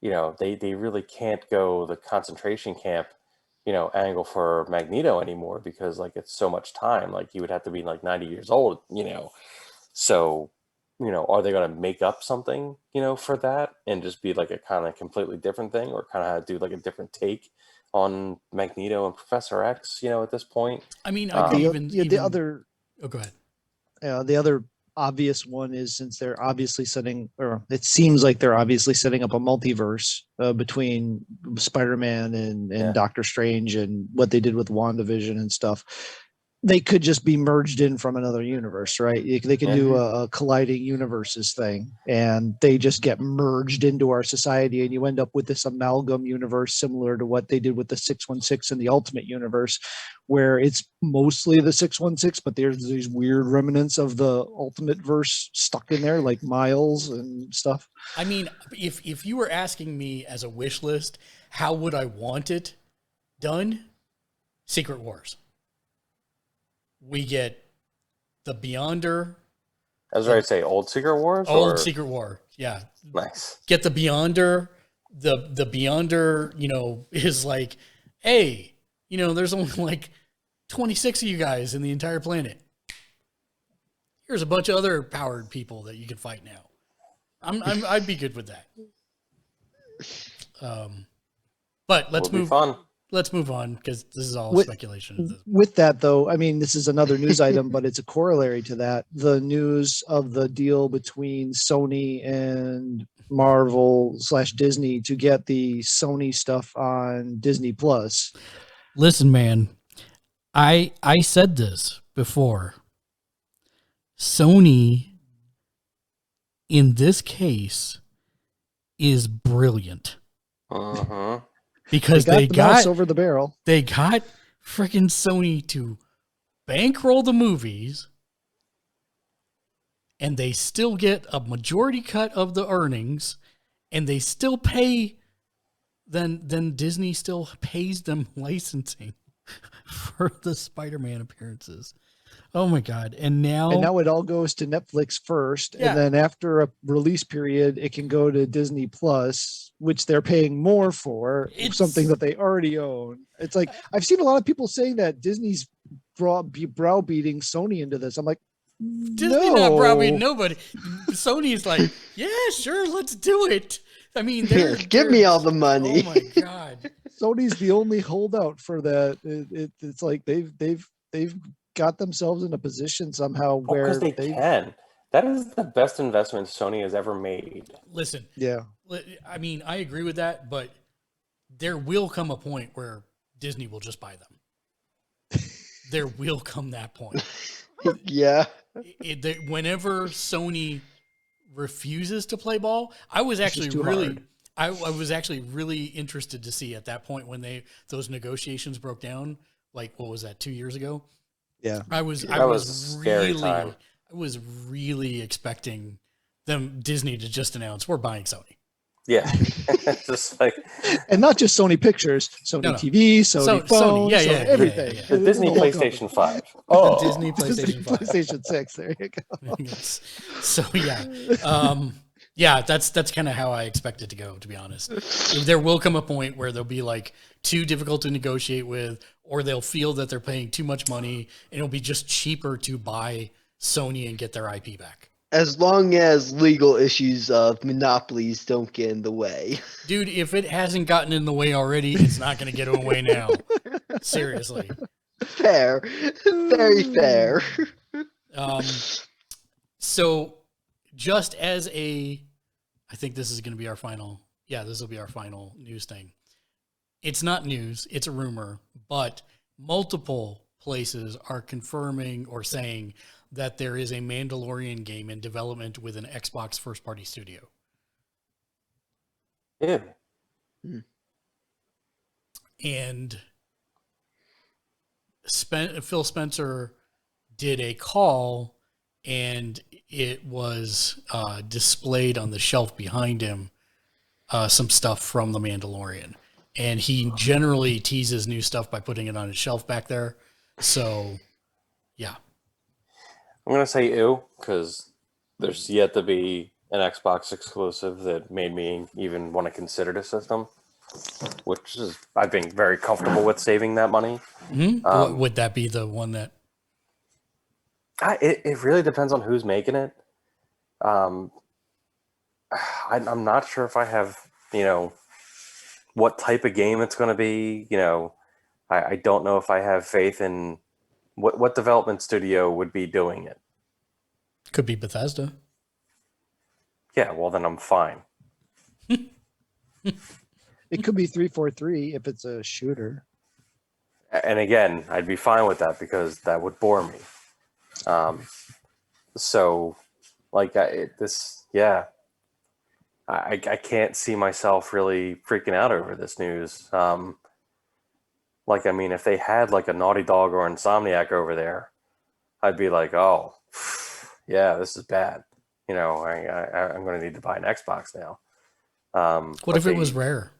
They really can't go the concentration camp, angle for Magneto anymore because like it's so much time. Like he would have to be like 90 years old, so are they going to make up something, for that and just be like a kind of completely different thing, or kind of do like a different take on Magneto and Professor X, at this point? I mean, I could even the other. Oh, go ahead. The other obvious one is, since they're obviously setting, or it seems like they're obviously setting up a multiverse between Spider-Man and Yeah. Doctor Strange, and what they did with WandaVision and stuff. They could just be merged in from another universe, right? They can do a colliding universes thing, and they just get merged into our society, and you end up with this amalgam universe similar to what they did with the 616 in the Ultimate Universe, where it's mostly the 616, but there's these weird remnants of the Ultimate verse stuck in there, like Miles and stuff. I mean, if you were asking me as a wish list, how would I want it done? Secret Wars. We get the Beyonder. I was ready to say old Secret Wars. Old or? Secret War. Yeah. Nice. Get the Beyonder. The Beyonder, is like, hey, there's only like 26 of you guys in the entire planet. Here's a bunch of other powered people that you can fight now. I'd be good with that. But let's move. Fun. Let's move on, because this is all speculation. With that, though, I mean, this is another news item, but it's a corollary to that. The news of the deal between Sony and Marvel / Disney to get the Sony stuff on Disney Plus. Listen, man, I said this before. Sony, in this case, is brilliant. Uh-huh. Because they got over the barrel. They got freaking Sony to bankroll the movies, and they still get a majority cut of the earnings, and they still pay. Then Disney still pays them licensing for the Spider-Man appearances. Oh my God. And now it all goes to Netflix first. Yeah. And then after a release period, it can go to Disney Plus, which they're paying more for, something that they already own. It's like, I've seen a lot of people saying that Disney's browbeating Sony into this. I'm like, Disney not browbeating nobody. Sony's like, yeah, sure, let's do it. I mean, give me all the money. Oh my God. Sony's the only holdout for that. It's like they've got themselves in a position somehow where because they can. That is the best investment Sony has ever made. Listen, yeah. I mean, I agree with that, but there will come a point where Disney will just buy them. There will come that point. Yeah. Whenever Sony refuses to play ball, I was actually really interested to see at that point when those negotiations broke down. Like, what was that, 2 years ago? Yeah, I was really expecting Disney to just announce, we're buying Sony. Yeah, just like, and not just Sony Pictures, Sony TV, Sony phone, everything. The Disney PlayStation 5. Oh, the Disney PlayStation 5, PlayStation 6. There you go. So yeah, that's kind of how I expect it to go. To be honest, there will come a point where they'll be like too difficult to negotiate with, or they'll feel that they're paying too much money, and it'll be just cheaper to buy Sony and get their IP back. As long as legal issues of monopolies don't get in the way. Dude, if it hasn't gotten in the way already, it's not going to get away now. Seriously. Fair. Very fair. So, just as I think this is going to be our final, this will be our final news thing. It's not news, it's a rumor, but multiple places are confirming or saying that there is a Mandalorian game in development with an Xbox first-party studio. Yeah. And Phil Spencer did a call, and it was displayed on the shelf behind him, some stuff from The Mandalorian. And he generally teases new stuff by putting it on his shelf back there. So, yeah. I'm going to say ew, because there's yet to be an Xbox exclusive that made me even want to consider the system, which is, I've been very comfortable with saving that money. Mm-hmm. Would that be the one that... It really depends on who's making it. I'm not sure if I have, what type of game it's going to be. I don't know if I have faith in what development studio would be doing it. Could be Bethesda. Yeah, well then I'm fine. It could be 343 if it's a shooter. And again, I'd be fine with that because that would bore me. So, like, I can't see myself really freaking out over this news. Like, I mean, if they had like a Naughty Dog or Insomniac over there, I'd be like, oh, yeah, this is bad. You know, I'm going to need to buy an Xbox now. What if it was Rare?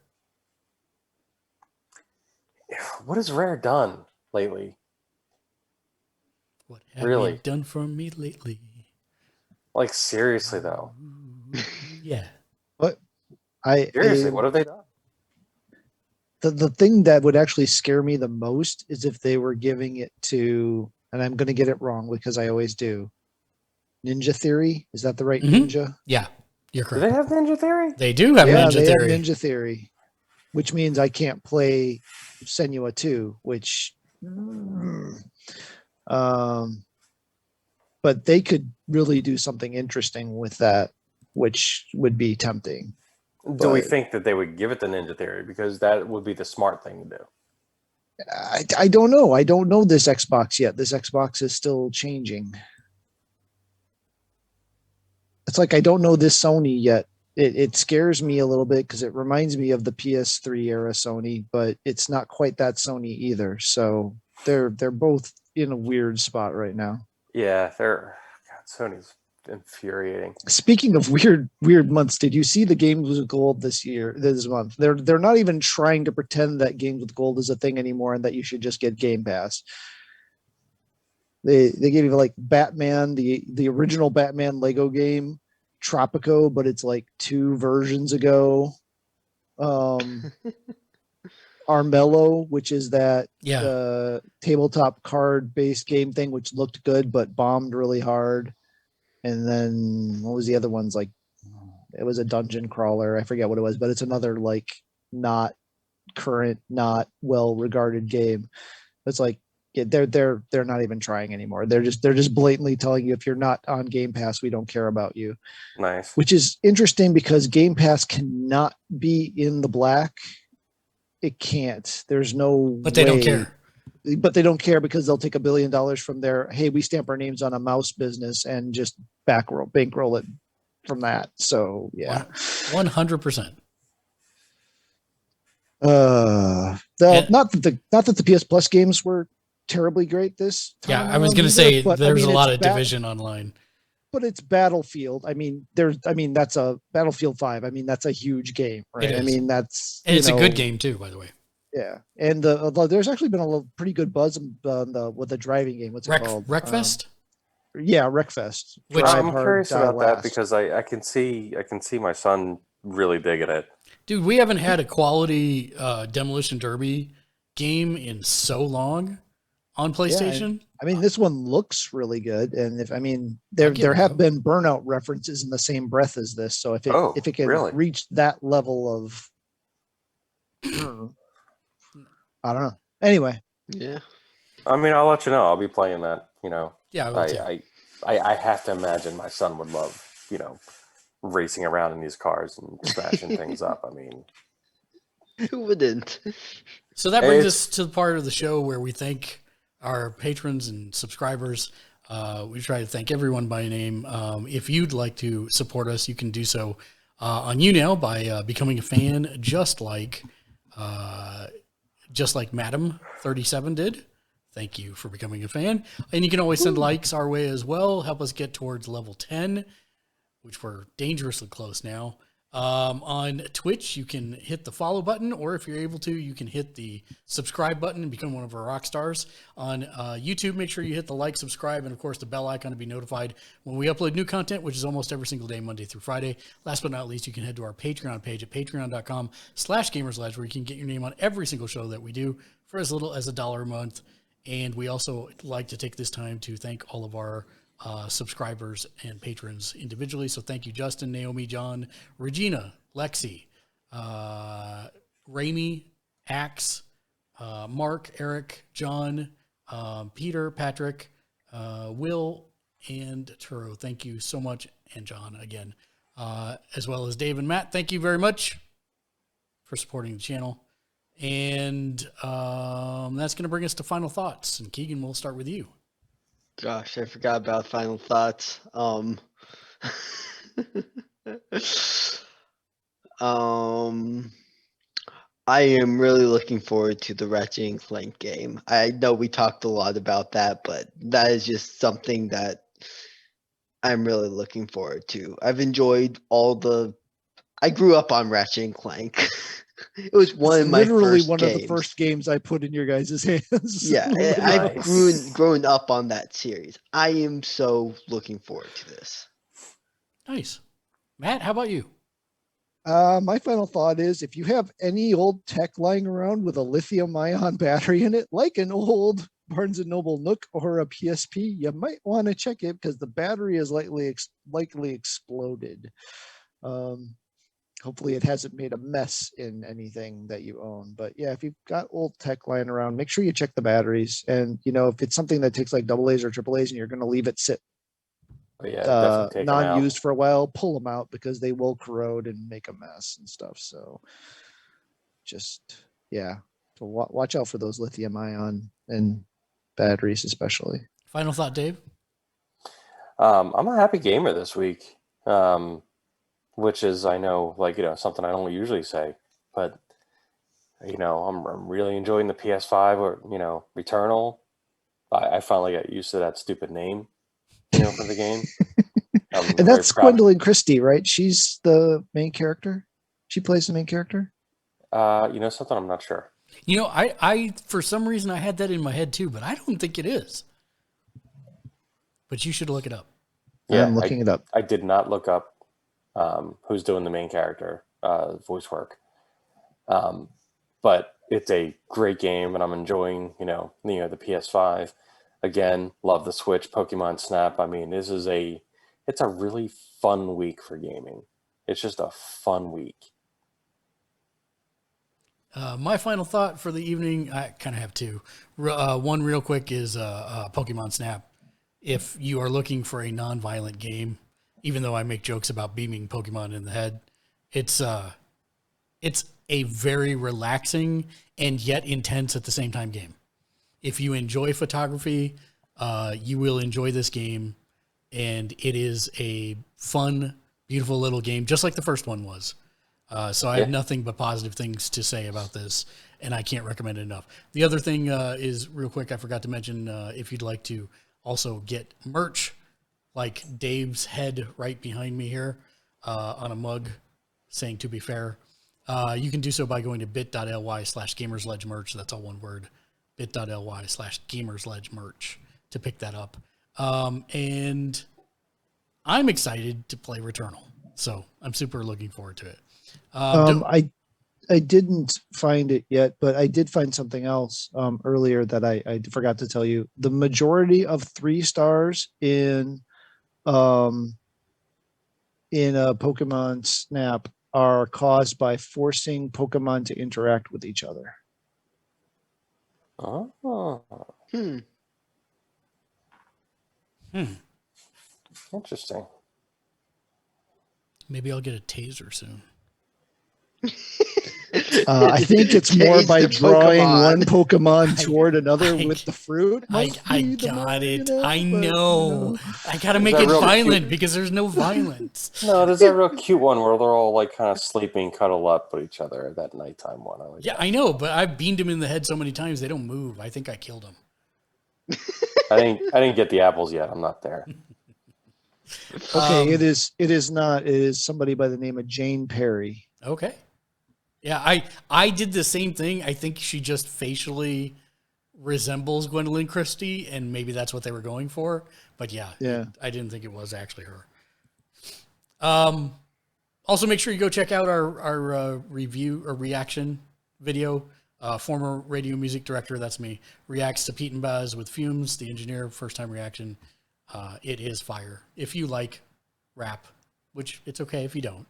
What has Rare done lately? What have Really? you done for me lately? Like, seriously, though. Yeah. But Seriously, what have they done? the thing that would actually scare me the most is if they were giving it to, and I'm going to get it wrong because I always do, Ninja Theory. Is that the right Mhm. Ninja? Yeah, you're Do correct. they have Ninja Theory? They do have Yeah, Ninja they Theory. have Ninja Theory, which means I can't play Senua 2, which, but they could really do something interesting with that, which would be tempting. Do we But- think that they would give it the Ninja Theory? Because that would be the smart thing to do. I don't know. I don't know this Xbox yet. This Xbox is still changing. It's like I don't know this Sony yet. It scares me a little bit because it reminds me of the PS3 era Sony, but it's not quite that Sony either. So they're both in a weird spot right now. Yeah, Sony's infuriating. Speaking of weird months, did you see the Games with Gold this month? They're not even trying to pretend that Games with Gold is a thing anymore and that you should just get Game Pass. They gave you like Batman, the original Batman Lego game, Tropico, but it's like 2 versions ago. Armello, which is that tabletop card based game thing, which looked good but bombed really hard. And then what was the other ones? Like it was a dungeon crawler. I forget what it was, but it's another like not current, not well regarded game. It's like they're not even trying anymore. They're just blatantly telling you if you're not on Game Pass, we don't care about you. Nice. Which is interesting because Game Pass cannot be in the black. It can't. There's no. But they don't care. But they don't care because they'll take $1 billion from their, hey, we stamp our names on a mouse business and just bankroll it from that. So yeah, 100%. Not that the PS Plus games were terribly great this time. Yeah, I was going to say there's a lot of division online. But it's Battlefield. I mean, that's a Battlefield 5. I mean, that's a huge game, right? I mean, and it's a good game too, by the way. Yeah, and there's actually been a pretty good buzz with the driving game. What's it called? Wreckfest. Yeah, Wreckfest. I'm curious about that because I can see my son really digging it. Dude, we haven't had a quality Demolition Derby game in so long on PlayStation. Yeah, I mean, this one looks really good, and there have been Burnout references in the same breath as this. So if it can reach that level of, I don't know. Anyway, yeah. I mean, I'll let you know. I'll be playing that. You know. Yeah, I have to imagine my son would love, racing around in these cars and smashing things up. I mean, who wouldn't? So that brings us to the part of the show where we thank our patrons and subscribers. We try to thank everyone by name. If you'd like to support us, you can do so on YouNow by becoming a fan, just like Madam 37 did. Thank you for becoming a fan. And you can always send likes our way as well. Help us get towards level 10, which we're dangerously close now. On Twitch, you can hit the follow button, or if you're able to, you can hit the subscribe button and become one of our rock stars. On YouTube, make sure you hit the like, subscribe, and of course the bell icon to be notified when we upload new content, which is almost every single day, Monday through Friday. Last but not least, you can head to our Patreon page at patreon.com/Gamersledge, where you can get your name on every single show that we do for as little as $1 a month. And we also like to take this time to thank all of our subscribers and patrons individually. So thank you, Justin, Naomi, John, Regina, Lexi, Raimi, Axe, Mark, Eric, John, Peter, Patrick, Will, and Turo. Thank you so much. And John again, as well as Dave and Matt. Thank you very much for supporting the channel. And that's going to bring us to final thoughts. And Keegan, we'll start with you. Gosh, I forgot about final thoughts. I am really looking forward to the Ratchet and Clank game. I know we talked a lot about that, but that is just something that I'm really looking forward to. I've enjoyed I grew up on Ratchet and Clank. It was one of my literally first one of the games. first games I put in your guys' hands. Yeah, I've Nice. grown up on that series. I am so looking forward to this. Nice. Matt, how about you? My final thought is if you have any old tech lying around with a lithium ion battery in it, like an old Barnes and Noble Nook or a PSP, you might want to check it because the battery is likely exploded. Hopefully it hasn't made a mess in anything that you own. But yeah, if you've got old tech lying around, make sure you check the batteries. And if it's something that takes like AA's or AAA's and you're going to leave it sit But yeah, definitely take 'em out. non-used for a while, pull them out because they will corrode and make a mess and stuff. So just, yeah, so watch out for those lithium ion and batteries, especially. Final thought, Dave? I'm a happy gamer this week, which is, I know, something I don't usually say, but, I'm really enjoying the PS5 or, Returnal. I finally got used to that stupid name, for the game. And that's Gwendolyn Christie, right? She's the main character. She plays the main character. Something I'm not sure. I for some reason I had that in my head too, but I don't think it is. But you should look it up. Yeah, I'm looking it up. I did not look up who's doing the main character voice work. But it's a great game, and I'm enjoying, the PS5. Again, love the Switch, Pokemon Snap. I mean, it's a really fun week for gaming. It's just a fun week. My final thought for the evening, I kind of have two. One real quick is Pokemon Snap. If you are looking for a non-violent game, even though I make jokes about beaming Pokemon in the head, it's a very relaxing and yet intense at the same time game. If you enjoy photography, you will enjoy this game, and it is a fun, beautiful little game, just like the first one was. So I have nothing but positive things to say about this, and I can't recommend it enough. The other thing is, real quick, I forgot to mention, if you'd like to also get merch, like Dave's head right behind me here on a mug saying "to be fair," you can do so by going to bit.ly/gamersledge merch. That's all one word, bit.ly/gamersledge merch to pick that up. And I'm excited to play Returnal, so I'm super looking forward to it. I didn't find it yet, but I did find something else earlier that I forgot to tell you. The majority of 3 stars in a Pokemon Snap are caused by forcing Pokemon to interact with each other. Oh. Interesting. Maybe I'll get a taser soon. I think it's more by drawing Pokemon. one Pokemon toward another with the fruit. I got it. I know. I got to make it violent because there's no violence. No, there's that real cute one where they're all kind of sleeping, cuddle up with each other. That nighttime one. I know, but I've beamed them in the head so many times they don't move. I think I killed them. I didn't get the apples yet. I'm not there. Okay, it is not. It is somebody by the name of Jane Perry. Okay. Yeah, I did the same thing. I think she just facially resembles Gwendolyn Christie, and maybe that's what they were going for. But yeah. I didn't think it was actually her. Also, make sure you go check out our review or reaction video. Former radio music director, that's me, reacts to Pete and Baz with Fumes, the engineer, first time reaction. It is fire. If you like rap, which it's okay if you don't.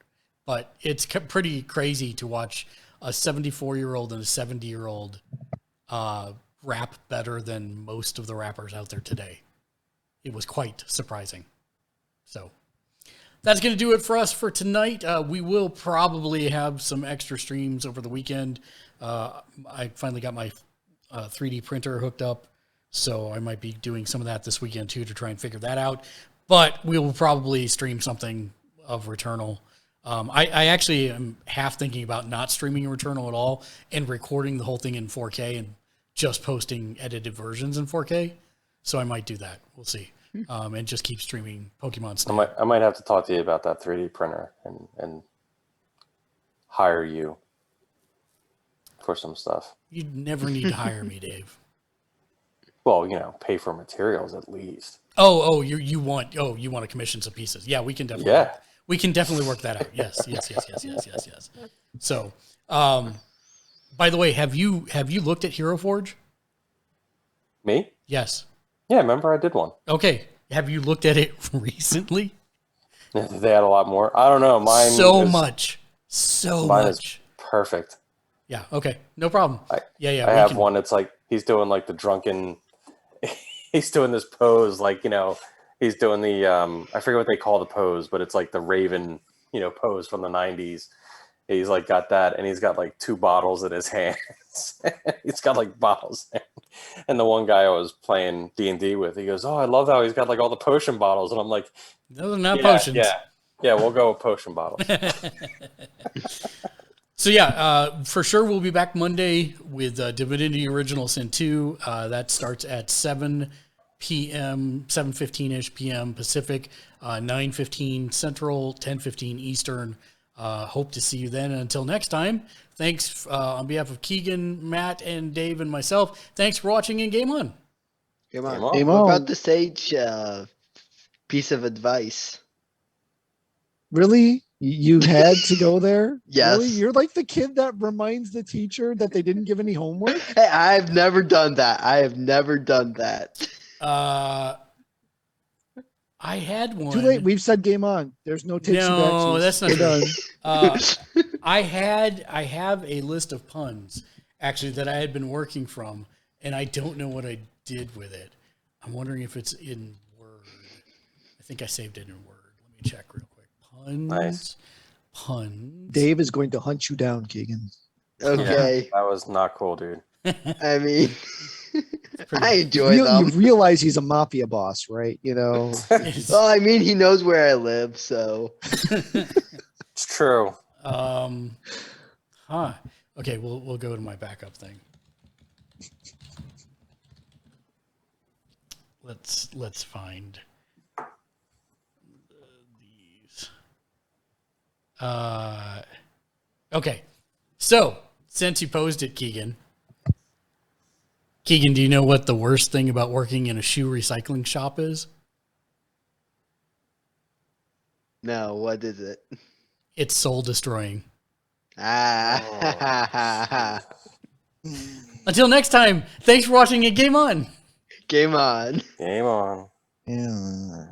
But it's pretty crazy to watch a 74-year-old and a 70-year-old rap better than most of the rappers out there today. it was quite surprising. So that's going to do it for us for tonight. We will probably have some extra streams over the weekend. I finally got my 3D printer hooked up, so I might be doing some of that this weekend too to try and figure that out. But we will probably stream something of Returnal. I actually am half thinking about not streaming Returnal at all and recording the whole thing in 4K and just posting edited versions in 4K. So I might do that. We'll see. And just keep streaming Pokemon Snap. I might have to talk to you about that 3D printer and hire you for some stuff. You never need to hire me, Dave. Well, pay for materials at least. You want to commission some pieces. Yeah, we can definitely. Yeah. We can definitely work that out. Yes. So, by the way, have you looked at Hero Forge? Me? Yes. Yeah, remember I did one. Okay. Have you looked at it recently? They had a lot more. I don't know. Mine much. Mine is perfect. Yeah. Okay. No problem. I we one. It's like he's doing like the drunken. He's doing this pose, like he's doing the I forget what they call the pose, but it's like the Raven, pose from the 90s. He's like got that, and he's got like 2 bottles in his hands. He's got like bottles, and the one guy I was playing D&D with, he goes, "Oh, I love how he's got like all the potion bottles," and I'm like, "Those are not potions." Yeah, we'll go with potion bottles. So for sure we'll be back Monday with Divinity Original Sin 2. That starts at 7 p.m., 7:15-ish p.m. Pacific, 9:15 Central, 10:15 Eastern. Hope to see you then. And until next time, thanks on behalf of Keegan, Matt, and Dave, and myself. Thanks for watching and game on. Game on. Game What on. about the sage piece of advice? Really? You had to go there? Yes. Really? You're like the kid that reminds the teacher that they didn't give any homework? Hey, I've never done that. I had one. Too late. We've said game on. There's no takes and backsies. No, that's not We're true. done. I have a list of puns actually that I had been working from, and I don't know what I did with it. I'm wondering if it's in Word. I think I saved it in Word. Let me check real quick. Puns. Nice. Puns. Dave is going to hunt you down, Keegan. Okay. That was not cool, dude. I mean, I enjoy You them. realize he's a mafia boss, right? Well, I mean, he knows where I live, so. It's true. Okay, we'll go to my backup thing. Let's find these. Okay. So, since you posed it, Keegan, do you know what the worst thing about working in a shoe recycling shop is? No, what is it? It's soul destroying. Ah. Until next time, thanks for watching and game on. Game on. Game on. Yeah.